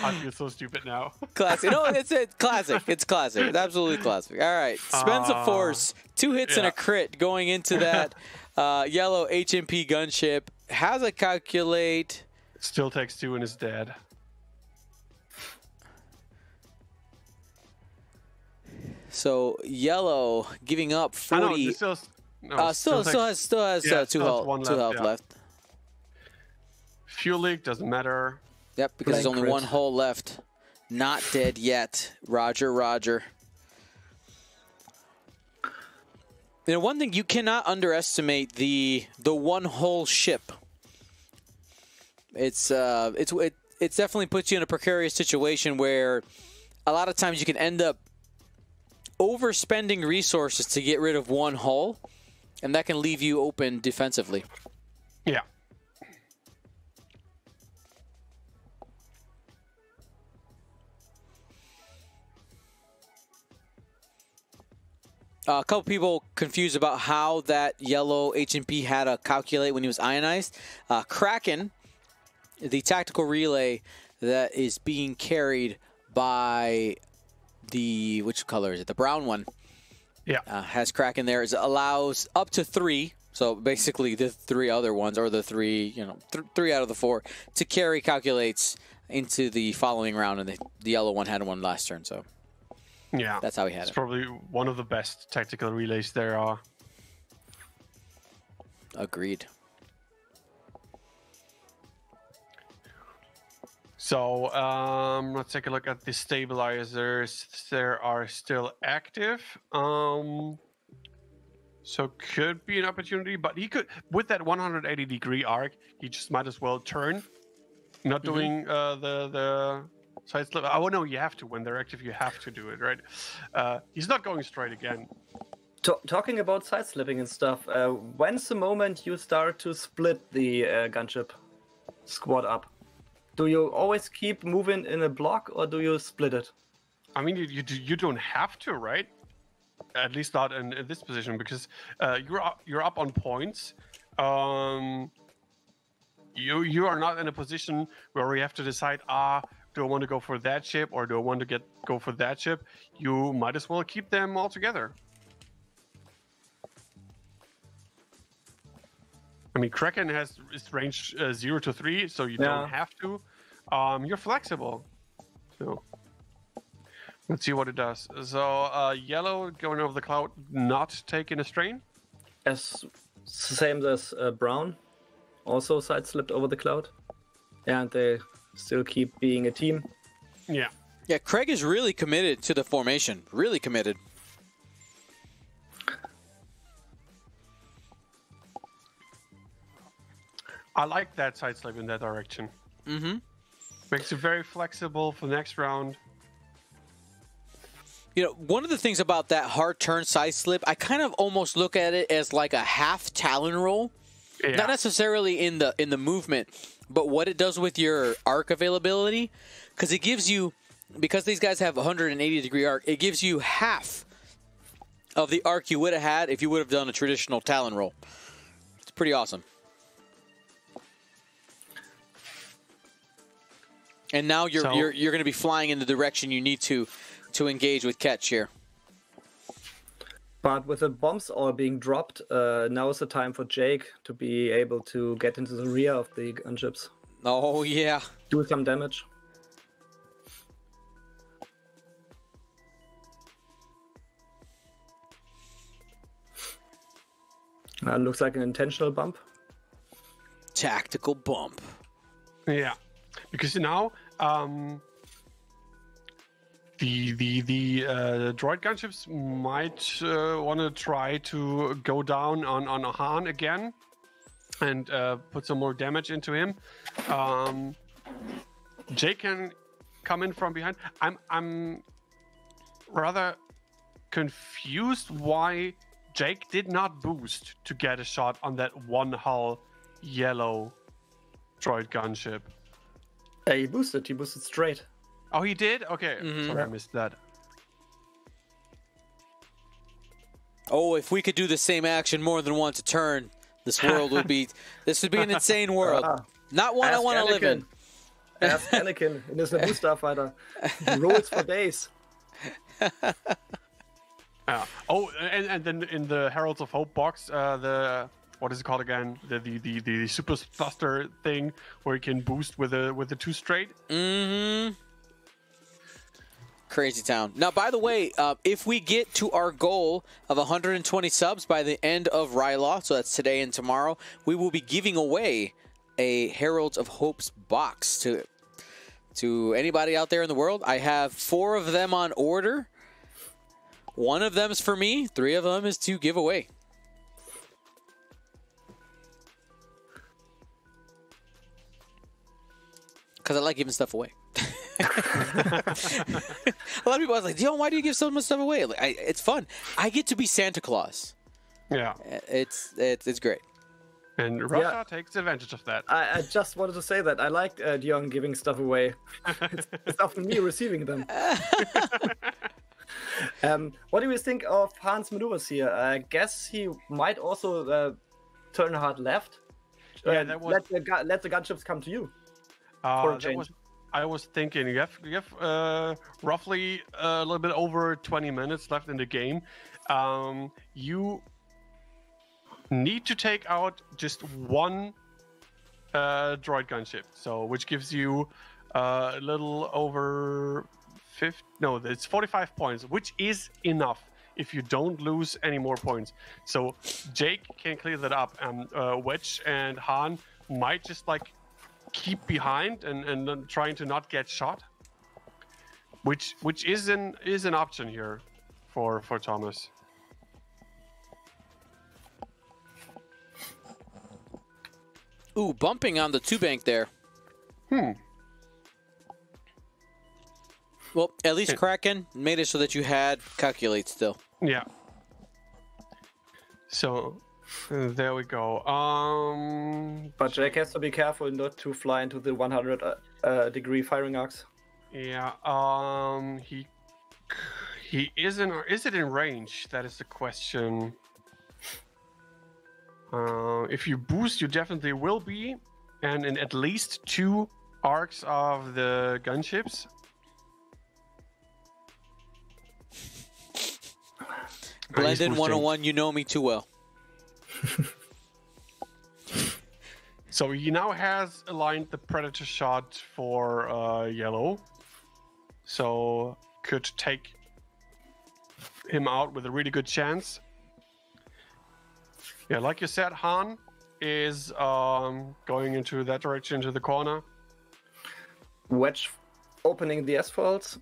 I feel so stupid now. Classic. No, it's classic. It's classic. It's absolutely classic. All right. Spends a force. 2 hits and a crit going into that yellow HMP gunship. Has a calculate. Still takes 2 and is dead. So yellow giving up 40. Still has 2 health left. Fuel leak doesn't matter. Yep, because there's only 1 hole left. Not dead yet. Roger. One thing you cannot underestimate the 1 hole ship. It definitely puts you in a precarious situation where a lot of times you can end up overspending resources to get rid of 1 hull. And that can leave you open defensively. Yeah. A couple people confused about how that yellow HMP had to calculate when he was ionized. Kraken, the tactical relay that is being carried by the, which color is it? The brown one. Yeah. Has Kraken there. It allows up to 3. So basically the 3 other ones, or the 3, 3 out of the 4, to carry calculates into the following round. And the yellow one had one last turn. So yeah, that's how he had it. It's probably one of the best tactical relays there are. Agreed. So let's take a look at the stabilizers. They are still active. So could be an opportunity, but he could, with that 180-degree arc, he just might as well turn. Not doing the side slip. Oh no, you have to. When they're active, you have to do it, right? He's not going straight again. Talking about side slipping and stuff, when's the moment you start to split the gunship squad up? Do you always keep moving in a block, or do you split it? I mean, you don't have to, right? At least not in this position, because you're up on points. You are not in a position where you have to decide, do I want to go for that ship or do I want to go for that ship? You might as well keep them all together. I mean, Kraken is range 0 to 3, so you don't have to. You're flexible. So let's see what it does. So yellow going over the cloud, not taking a strain. Same as brown, also side slipped over the cloud. Yeah, and they still keep being a team. Yeah. Yeah, Craig is really committed to the formation. Really committed. I like that side slip in that direction. Mm-hmm. Makes you very flexible for the next round. You know, one of the things about that hard turn side slip, I kind of almost look at it as like a half Talon roll. Yeah. Not necessarily in the movement, but what it does with your arc availability. Because it gives you, because these guys have 180-degree arc, it gives you half of the arc you would have had if you would have done a traditional Talon roll. It's pretty awesome. And now you're going to be flying in the direction you need to engage with catch here. But with the bombs all being dropped, now is the time for Jake to be able to get into the rear of the gunships. Oh, yeah. Do some damage. Looks like an intentional bump. Tactical bump. Yeah, because now the droid gunships might want to try to go down on Han again and put some more damage into him. Jake can come in from behind. I'm rather confused why Jake did not boost to get a shot on that one hull yellow droid gunship. He boosted straight. Oh, he did? Okay, sorry, I missed that. Oh, if we could do the same action more than once a turn, this world would be an insane world. Not one I want to live in. Ask Anakin in his Naboo Starfighter. Rolls for days. Oh, and then in the Heralds of Hope box, the what is it called again? The super thruster thing where you can boost with the 2 straight. Mm-hmm. Crazy town. Now, by the way, if we get to our goal of 120 subs by the end of Ryloth, so that's today and tomorrow, we will be giving away a Heralds of Hope's box to anybody out there in the world. I have 4 of them on order. 1 of them is for me. 3 of them is to give away. Because I like giving stuff away. A lot of people are like, Dion, why do you give so much stuff away? Like, it's fun. I get to be Santa Claus. Yeah. It's great. And Russia takes advantage of that. I just wanted to say that I like Dion giving stuff away. It's often me receiving them. What do you think of Han's maneuvers here? I guess he might also turn hard left. Yeah, that was... let the gunships come to you. I was thinking you have roughly a little bit over 20 minutes left in the game. You need to take out just 1 droid gunship, which gives you a little over 50. No, it's 45 points, which is enough if you don't lose any more points. So Jake can clear that up, and Wedge and Han might just like keep behind and trying to not get shot, which is an option here for Thomas. Ooh, bumping on the 2 bank there. Well, at least Kraken made it so that you had calculate still. Yeah. So there we go. But Jake has to be careful not to fly into the 100-degree firing arcs. Yeah. He isn't. Or is it in range? That is the question. If you boost, you definitely will be, and in at least 2 arcs of the gunships. Blended 101, you know me too well. So he now has aligned the Predator shot for yellow. So could take him out with a really good chance. Yeah, like you said, Han is going into that direction, into the corner. Wedge opening the S-foils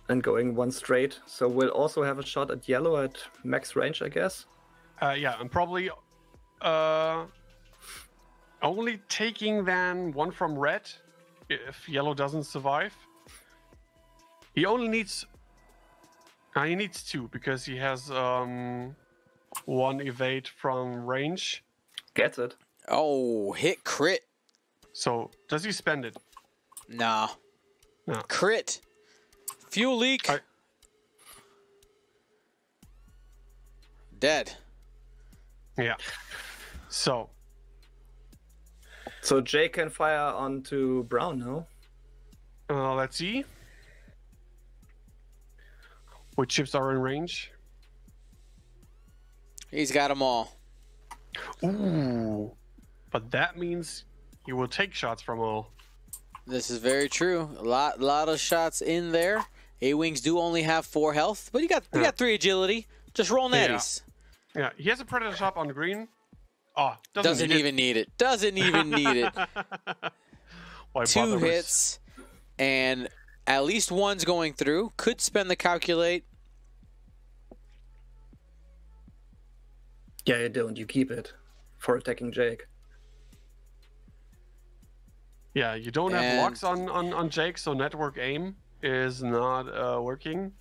and going one straight. So we'll also have a shot at yellow at max range, I guess. Yeah, I'm probably only taking then one from red if yellow doesn't survive. He only needs... he needs two because he has one evade from range. Gets it. Oh, hit crit. So, does he spend it? Nah. No. Crit. Fuel leak. Dead. Yeah. So Jay can fire onto Brown, no? let's see. Which ships are in range? He's got them all. Ooh. But that means he will take shots from all. This is very true. A lot of shots in there. A-Wings do only have 4 health, but you got 3 agility. Just roll natties. Yeah, he has a Predator shop on green. Oh, Doesn't even need it. Doesn't even need it. Why 2 bother with- hits, and at least one's going through. Could spend the calculate. Yeah, you don't. You keep it for attacking Jake. Yeah, you don't have locks on Jake, so network aim is not working.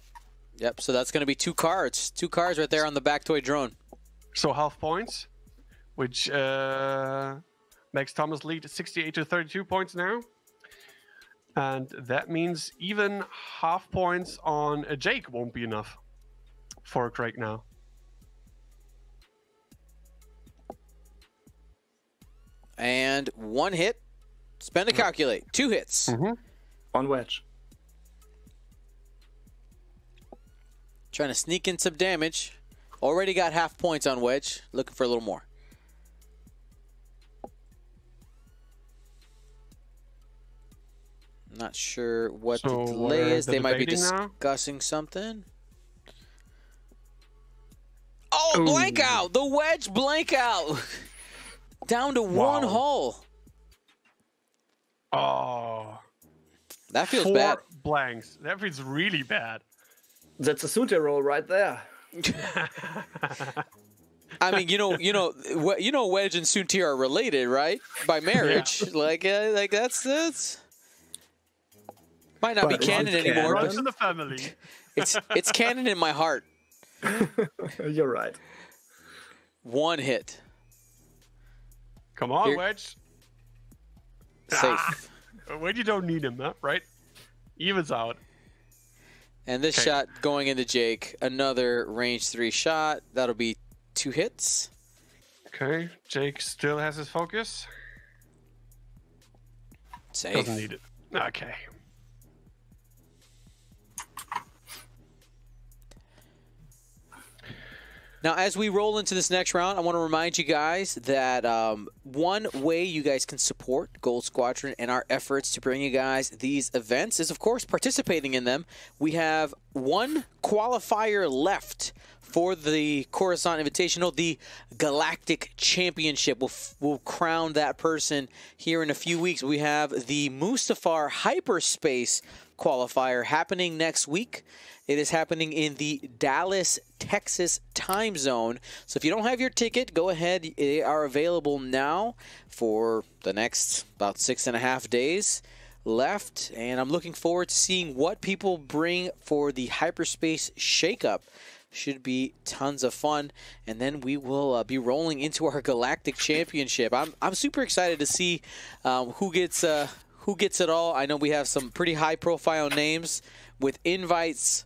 Yep, so that's going to be 2 cards. 2 cards right there on the back toy drone. So half points, which makes Thomas lead 68 to 32 points now. And that means even half points on Jake won't be enough for Craig now. And 1 hit. Spend a calculate. 2 hits. On Wedge. Trying to sneak in some damage. Already got half points on Wedge. Looking for a little more. Not sure what So the what delay are is. they They might be debating now? discussing something. Oh, blank out! The Wedge blank out! Down to 1 hull. Oh, That feels 4 bad. blanks. That feels really bad. That's a Schulte roll right there. I mean, you know, Wedge and Suntir are related, right? By marriage. Like that's might not be But is canon it anymore. canon? Runs in the family. It's canon in my heart. You're right. 1 hit. Come on, Here- Wedge. Safe. When you don't need him, huh? Right? Evens out. And this Okay. shot going into Jake, another range 3 shot. That'll be 2 hits. Okay, Jake still has his focus. Safe. Doesn't need it. Okay. Now, as we roll into this next round, I want to remind you guys that one way you guys can support Gold Squadron and our efforts to bring you guys these events is, of course, participating in them. We have 1 qualifier left for the Coruscant Invitational, the Galactic Championship. We'll crown that person here in a few weeks. We have the Mustafar Hyperspace qualifier happening next week. It is happening in the Dallas, Texas time zone. So if you don't have your ticket, go ahead. They are available now for the next about 6.5 days left. And I'm looking forward to seeing what people bring for the Hyperspace Shakeup. Should be tons of fun. And then we will be rolling into our Galactic Championship. I'm super excited to see who gets it all. I know we have some pretty high-profile names with invites.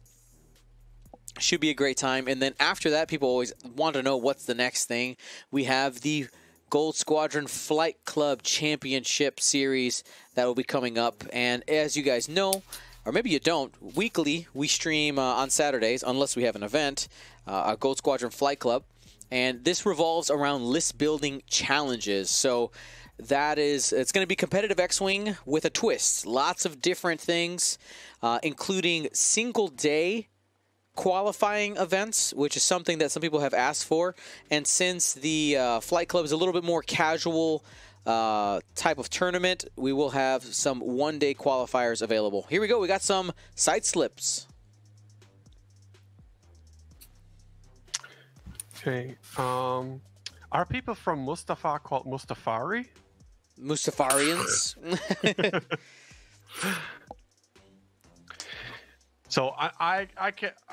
Should be a great time. And then after that, people always want to know what's the next thing. We have the Gold Squadron Flight Club Championship Series that will be coming up. And as you guys know, or maybe you don't, weekly we stream on Saturdays, unless we have an event, a Gold Squadron Flight Club. And this revolves around list building challenges. So it's going to be competitive X-Wing with a twist. Lots of different things, including single day qualifying events, which is something that some people have asked for. And since the Flight Club is a little bit more casual type of tournament, we will have some one-day qualifiers available. Here we go. We got some side slips. Okay. Are people from Mustafa called Mustafari? Mustafarians. So I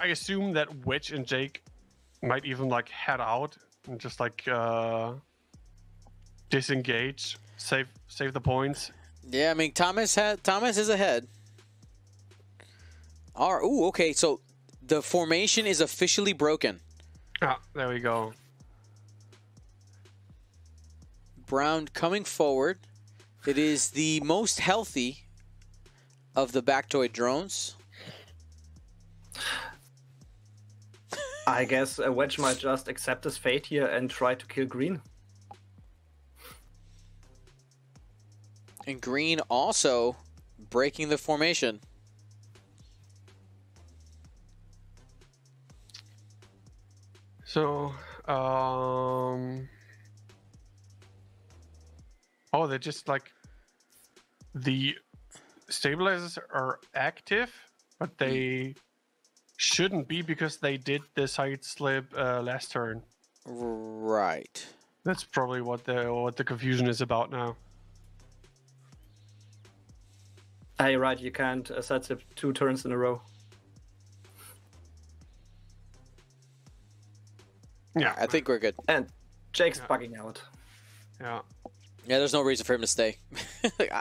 assume that Wedge and Jake might even like head out and just like disengage, save the points. Yeah, I mean Thomas is ahead. Ooh, okay. So the formation is officially broken. Ah, there we go. Brown coming forward. It is the most healthy of the Bactoid drones. I guess Wedge might just accept his fate here and try to kill Green. And Green also breaking the formation. So, oh, they're just like the stabilizers are active, but they shouldn't be because they did the side slip last turn. Right. That's probably what the confusion is about now. Hey, right, you can't side slip 2 turns in a row. Yeah, I think we're good. And Jake's bugging out. Yeah. Yeah, there's no reason for him to stay.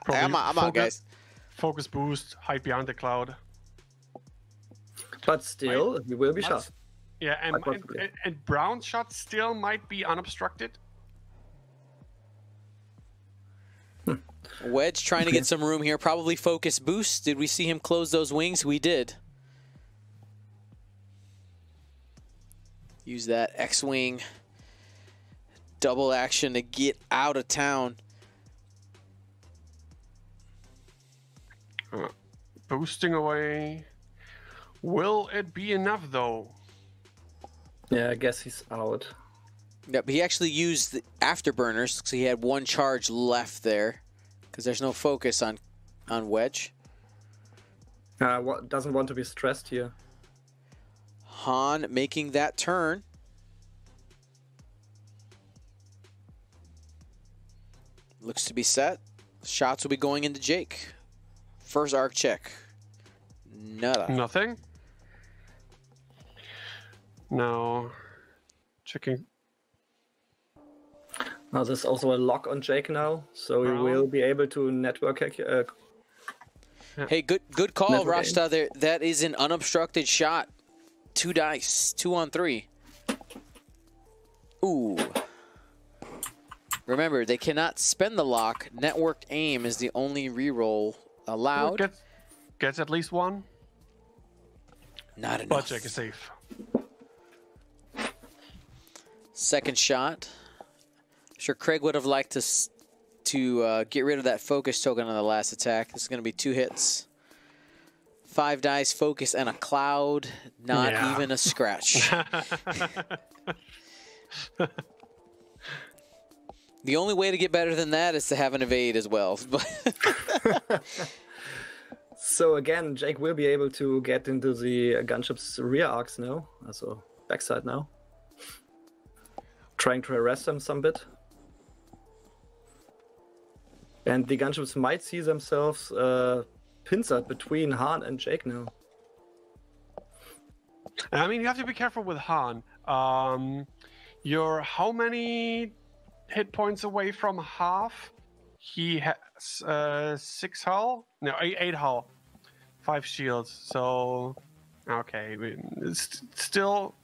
I'm out, guys. Focus boost, hide behind the cloud. But still, he will be shot. Yeah, and Brown's shot still might be unobstructed. Wedge trying to get some room here. Probably focus boost. Did we see him close those wings? We did. Use that X-Wing double action to get out of town. Boosting away. Will it be enough, though? Yeah, I guess he's out. Yep, he actually used the afterburners, so he had 1 charge left there, because there's no focus on Wedge. Doesn't want to be stressed here. Han making that turn. Looks to be set. Shots will be going into Jake. First arc check. Nada. Nothing. Now, checking. Now there's also a lock on Jake now, so he will be able to network hack. Hey, good call, Network Rashta. There, that is an unobstructed shot. 2 dice, 2 on 3. Ooh. Remember, they cannot spend the lock. Networked aim is the only reroll allowed. Gets at least 1. Not enough. But Jake is safe. Second shot. Sure, Craig would have liked to get rid of that focus token on the last attack. This is going to be 2 hits. 5 dice, focus, and a cloud. Not even a scratch. The only way to get better than that is to have an evade as well. So again, Jake will be able to get into the gunship's rear arcs now, also backside now. Trying to harass them some bit. And the gunships might see themselves pincered between Han and Jake now. I mean, you have to be careful with Han. You're how many hit points away from half? He has 6 hull? No, 8 hull. 5 shields. So, okay. It's still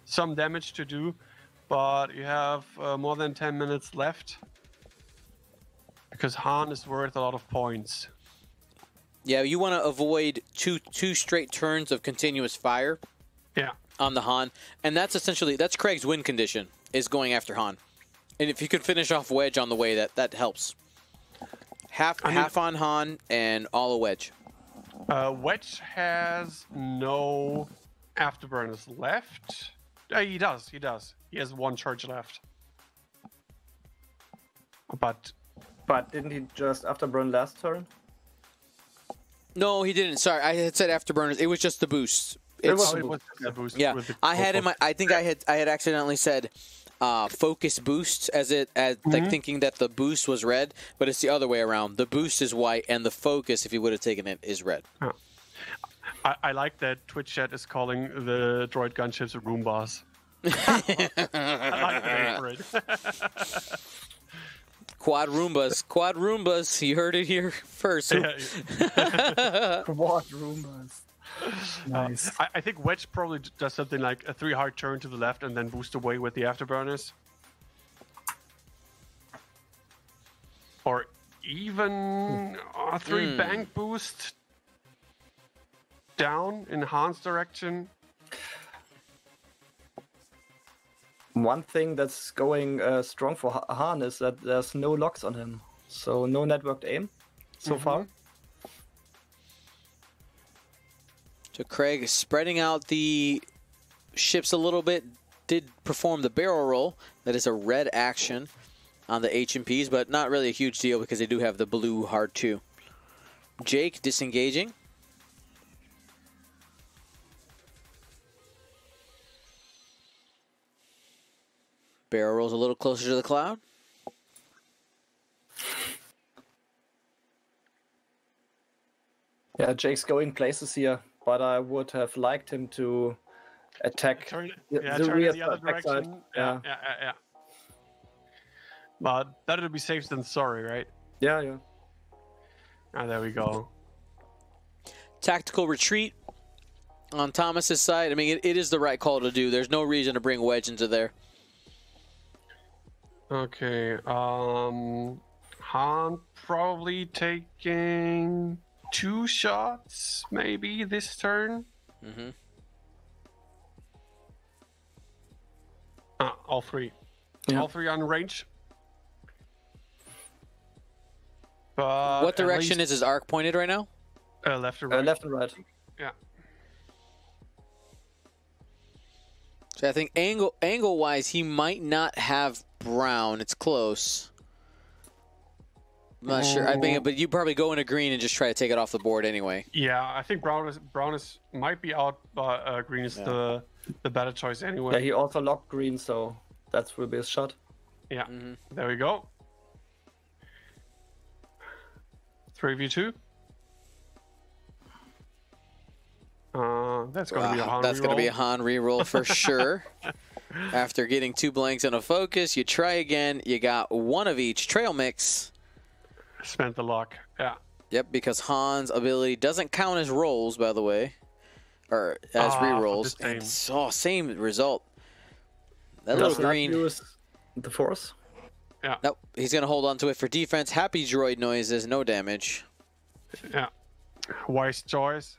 some damage to do, but you have more than 10 minutes left. Because Han is worth a lot of points. Yeah, you want to avoid two straight turns of continuous fire. Yeah. On the Han, and that's Craig's win condition, is going after Han. And if you can finish off Wedge on the way, that helps. Half on Han and all a Wedge. Wedge has no afterburners left. He does. He has 1 charge left. But But didn't he just afterburn last turn? No, he didn't. Sorry, I had said afterburners. It was just the boost. It was It was just a boost. Yeah, with the I had in my. I think I had accidentally said focus boost like thinking that the boost was red, but it's the other way around. The boost is white, and the focus, if you would have taken it, is red. Oh. I like that Twitch chat is calling the droid gunships Roombas. I like the name for it. Quad Roombas. You heard it here first. Quad Roombas. Nice. I think Wedge probably does something like a 3-hard turn to the left and then boost away with the afterburners. Or even a 3 bank boost down in Han's direction. One thing that's going strong for Han is that there's no locks on him. So no networked aim so far. So Craig spreading out the ships a little bit, did perform the barrel roll. That is a red action on the HMPs, but not really a huge deal because they do have the blue hard 2. Jake disengaging. Barrel rolls a little closer to the cloud. Yeah, Jake's going places here, but I would have liked him to attack Turn the in rear the other backside. direction. Yeah. But better to be safe than sorry, right? Yeah. Ah, there we go. Tactical retreat on Thomas's side. I mean, it is the right call to do. There's no reason to bring Wedge into there. Okay, Han probably taking 2 shots, maybe, this turn. All 3. Yeah. All 3 on range. But What direction is his arc pointed right now? left or right? Left and right. Yeah. So I think angle-wise, he might not have Brown. It's close. I'm not sure. I think, but you probably go into green and just try to take it off the board anyway. Yeah, I think Brown might be out, but green is the better choice anyway. Yeah, he also locked green, so that will be his shot. Yeah, there we go. 3v2. That's going to be a Han That's going to be a reroll. Han reroll for sure. After getting 2 blanks and a focus, you try again. You got 1 of each. Trail mix. Spent the luck. Yeah. Yep, because Han's ability doesn't count as rolls, by the way, or as rerolls. And same result. That Does little not green. use the force. Yeah. Nope, he's going to hold on to it for defense. Happy droid noises, no damage. Yeah. Wise choice.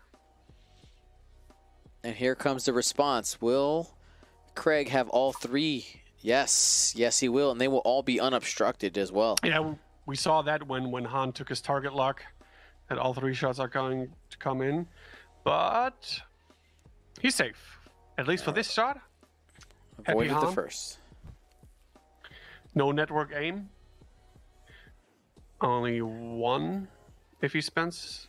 And here comes the response. Will Craig have all 3? Yes, yes he will, and they will all be unobstructed as well. Yeah, we saw that when Han took his target lock, that all 3 shots are going to come in, but he's safe, at least for this shot. Avoided Happy the Han. first. No network aim. Only 1 if he spends.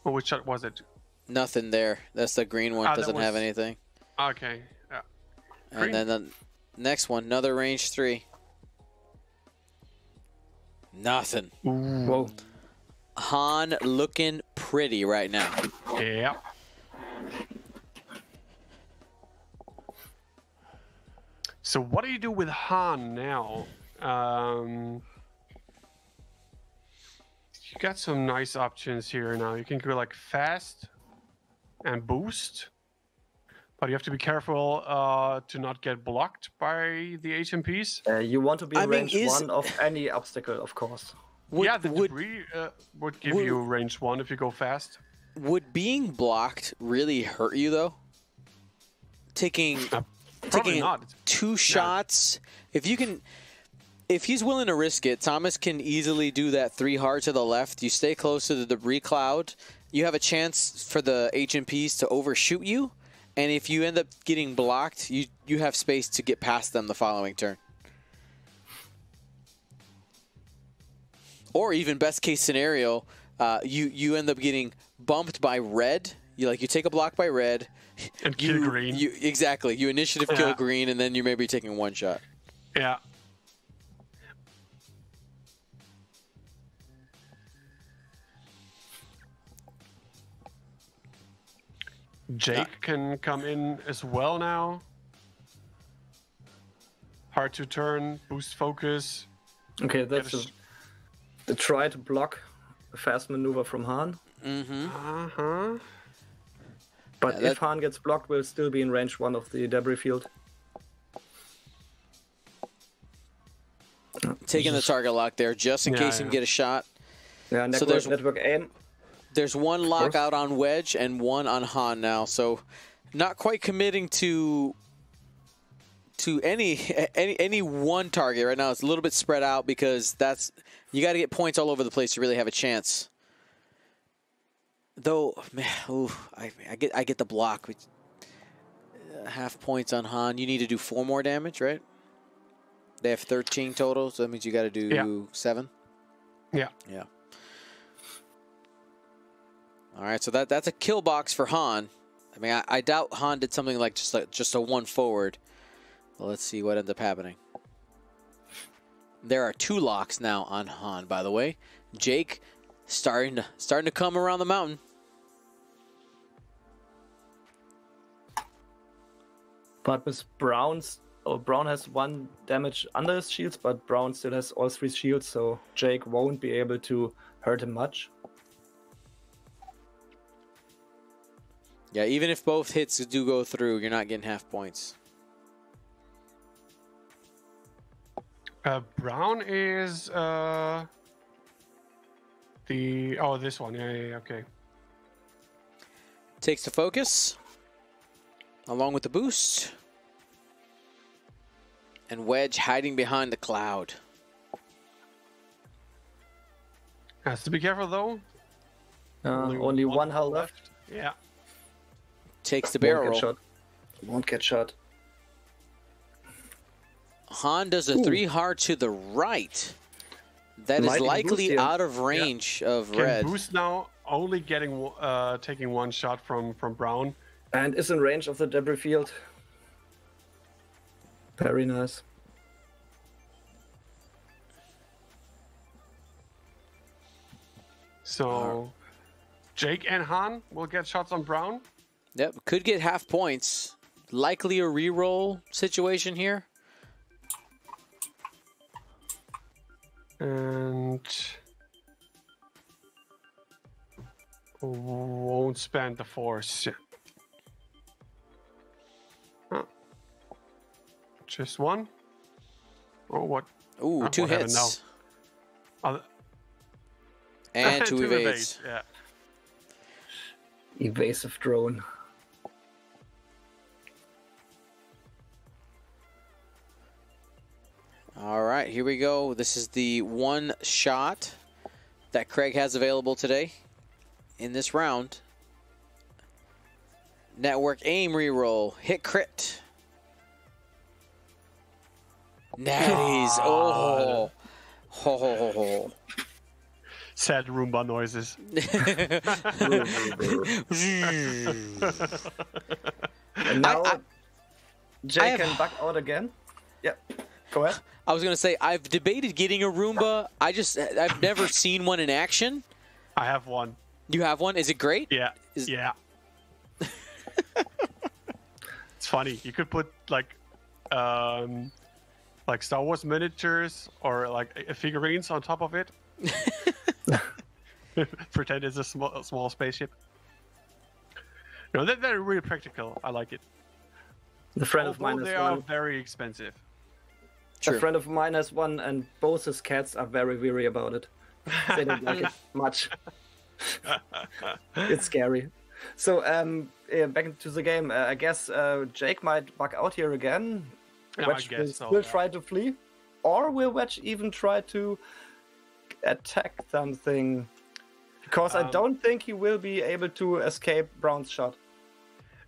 Oh, which shot was it? Nothing there. That's the green one. That Doesn't have was- anything. Okay. Yeah. And then the next one, another range 3. Nothing. Whoa. Han looking pretty right now. Yeah. So what do you do with Han now? You got some nice options here now. You can go like fast and boost, but you have to be careful to not get blocked by the HMPs. You want to be in I mean, range is- 1 of any obstacle, of course. Yeah, the debris would give you range 1 if you go fast. Would being blocked really hurt you though? Taking Probably not. 2 shots. If he's willing to risk it, Thomas can easily do that 3 hard to the left. You stay close to the debris cloud. You have a chance for the HMPs to overshoot you, and if you end up getting blocked, you have space to get past them the following turn. Or even best case scenario, you end up getting bumped by red. You take a block by red. And kill green. Exactly. You initiative kill green, and then you may be taking one shot. Yeah. Jake can come in as well now. Hard to turn, boost focus. Okay, that's a try to block a fast maneuver from Han. Uh-huh. But if Han gets blocked, we'll still be in range 1 of the debris field. Taking the target lock there, just in case you can get a shot. Yeah, network aim. There's one lockout on Wedge and one on Han now, so not quite committing to any one target right now. It's a little bit spread out because you got to get points all over the place to really have a chance. Though, man, I get the block. Half points on Han. You need to do 4 more damage, right? They have 13 total, so that means you got to do 7. Yeah. Yeah. All right, so that's a kill box for Han. I mean, I doubt Han did something like just a 1 forward. Well, let's see what ends up happening. There are 2 locks now on Han, by the way. Jake starting to come around the mountain. But with Brown has 1 damage under his shields, but Brown still has all 3 shields, so Jake won't be able to hurt him much. Yeah, even if both hits do go through, you're not getting half points. Brown is this one. Yeah, okay. Takes the focus along with the boost. And Wedge hiding behind the cloud. Has to be careful though. Only one hull left. Yeah. Takes the barrel roll. Won't get shot. Han does a 3 hard to the right. That is likely out of range of red. Can boost now, only getting taking 1 shot from Brown. And is in range of the debris field. Very nice. So Jake and Han will get shots on Brown. Yep, could get half points. Likely a reroll situation here. And won't spend the force. Just 1. Oh, what? Ooh, 2 hits. And 2 evades. Yeah. Evasive drone. All right, here we go. This is the 1 shot that Craig has available today in this round. Network aim reroll. Hit crit. Natties. Oh. Ho, ho, ho, ho. Sad Roomba noises. And now Jake can back out again. Yep. Go ahead. I was gonna say I've debated getting a Roomba. I've never seen one in action. I have 1. You have one? Is it great? Yeah. Yeah. It's funny. You could put like Star Wars miniatures or like figurines on top of it. Pretend it's a small spaceship. No, they're really practical. I like it. A friend of mine they has are one. very expensive. A friend of mine has one, and both his cats are very weary about it. They don't like it much. It's scary. So, back into the game. I guess Jake might bug out here again. Yeah, Wedge will still try to flee, or will Wedge even try to attack something? Because I don't think he will be able to escape Brown's shot.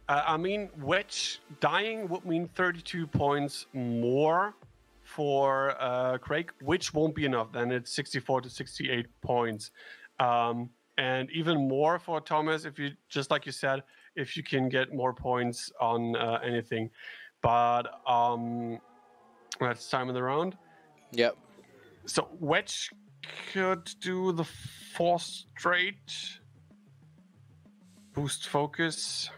I mean, Wedge dying would mean 32 points more for Craig, which won't be enough. Then it's 64 to 68 points. And even more for Thomas, if you, just like you said, if you can get more points on anything. But that's time in the round. Yep. So Wedge could do the 4 straight. Boost focus.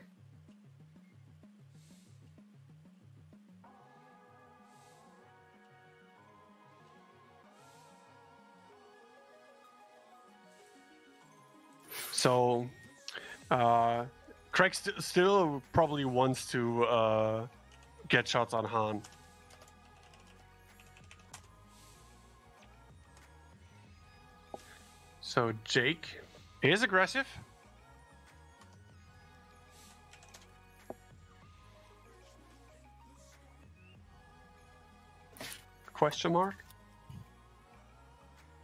So, Craig still probably wants to get shots on Han. So Jake is aggressive. Question mark?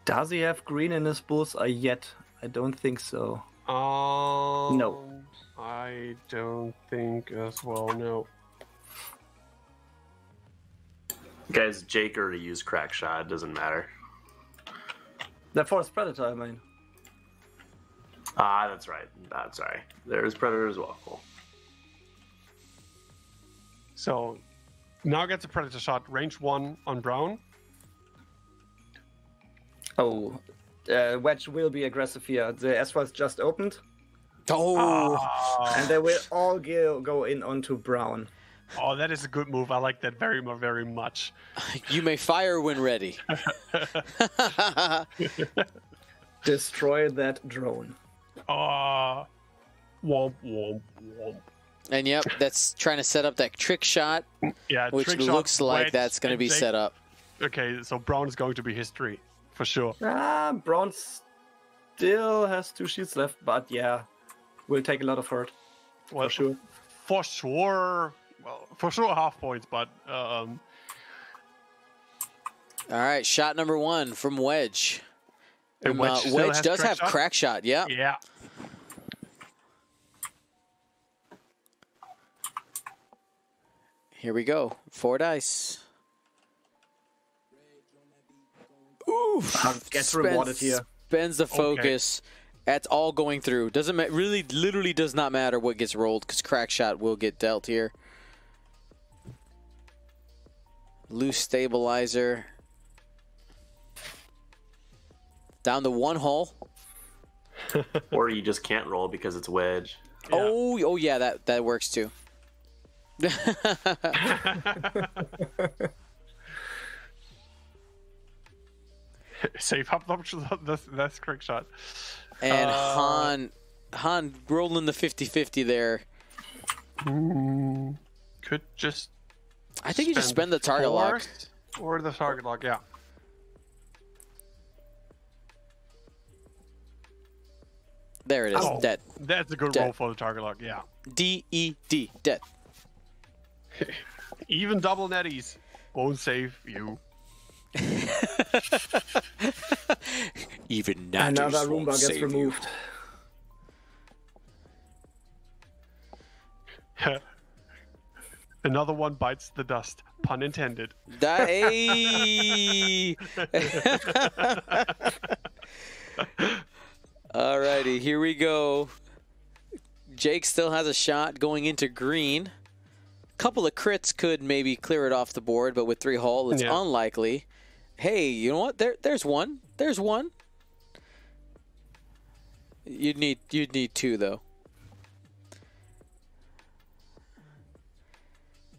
Does he have green in his bullseye yet? I don't think so. No. I don't think as well, no. Guys, Jake already used crack shot, doesn't matter. The Force Predator, I mean. Ah, that's right. That's right. There's Predator as well. Cool. So now gets a Predator shot, range 1 on Brown. Oh, Wedge will be aggressive here. The S-Files just opened, Oh, and they will all go in onto Brown. Oh, that is a good move. I like that very, very much. you may fire when ready. Destroy that drone. Womp, womp, womp. And yep, that's trying to set up that trick shot, Yeah, which trick shot, looks like Wedge, that's going to and be Jake. set up. Okay, so Brown is going to be history, for sure. Brown still has 2 shields left, but yeah, will take a lot of hurt. Well, For sure. For sure. Well, for sure half points, but All right, shot number 1 from Wedge. and Wedge, still Wedge has does have shot? crack shot, yeah. Yeah. Here we go. 4 dice. Oof. Gets rewarded here. Spends the focus. That's all going through. Doesn't really, literally does not matter what gets rolled because crack shot will get dealt here. Loose stabilizer. Down to 1 hull. Or you just can't roll because it's Wedge. Yeah. Oh yeah, that works too. Save up that's crack shot. And Han rolling the 50-50 there. Could just. I think you just spend the target lock. force or the target lock. Yeah. There it is. Oh, Dead. That's a good Dead. roll for the target lock. Yeah. D-E-D. Dead. Even double netties won't save you. Even not Another Roomba gets removed. Another one bites the dust. Pun intended. Alrighty, here we go. Jake still has a shot going into green. Couple of crits could maybe clear it off the board, but with 3 hull, it's unlikely. Hey, you know what? There's one. There's one. You'd need 2 though.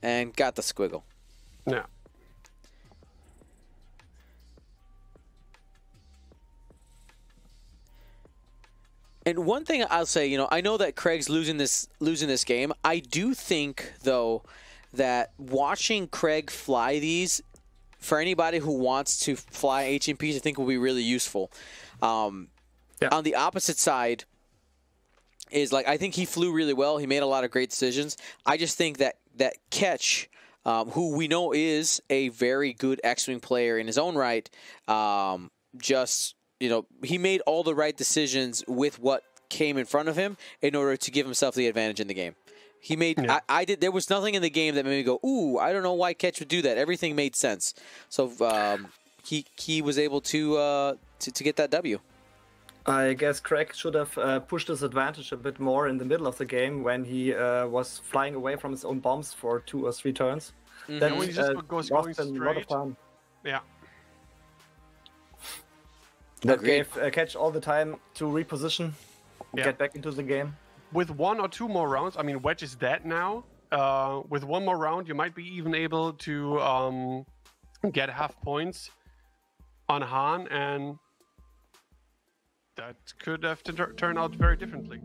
And got the squiggle. Yeah. And one thing I'll say, you know, I know that Craig's losing this game. I do think though that watching Craig fly these, for anybody who wants to fly HMPs, I think will be really useful. On the opposite side is like, I think he flew really well. He made a lot of great decisions. I just think that Ketch, who we know is a very good X-Wing player in his own right, just, you know, he made all the right decisions with what came in front of him in order to give himself the advantage in the game. He made. Yeah. I did. There was nothing in the game that made me go, "Ooh, I don't know why Ketch would do that." Everything made sense. So he was able to get that W. I guess Craig should have pushed his advantage a bit more in the middle of the game when he was flying away from his own bombs for 2 or 3 turns. That When he just goes going lost him a lot of straight. time. Yeah. That Agreed. gave Catch all the time to reposition, Yeah. get back into the game. With 1 or 2 more rounds, I mean, Wedge is dead now. With 1 more round, you might be even able to get half points on Han, and that could have turned out very differently.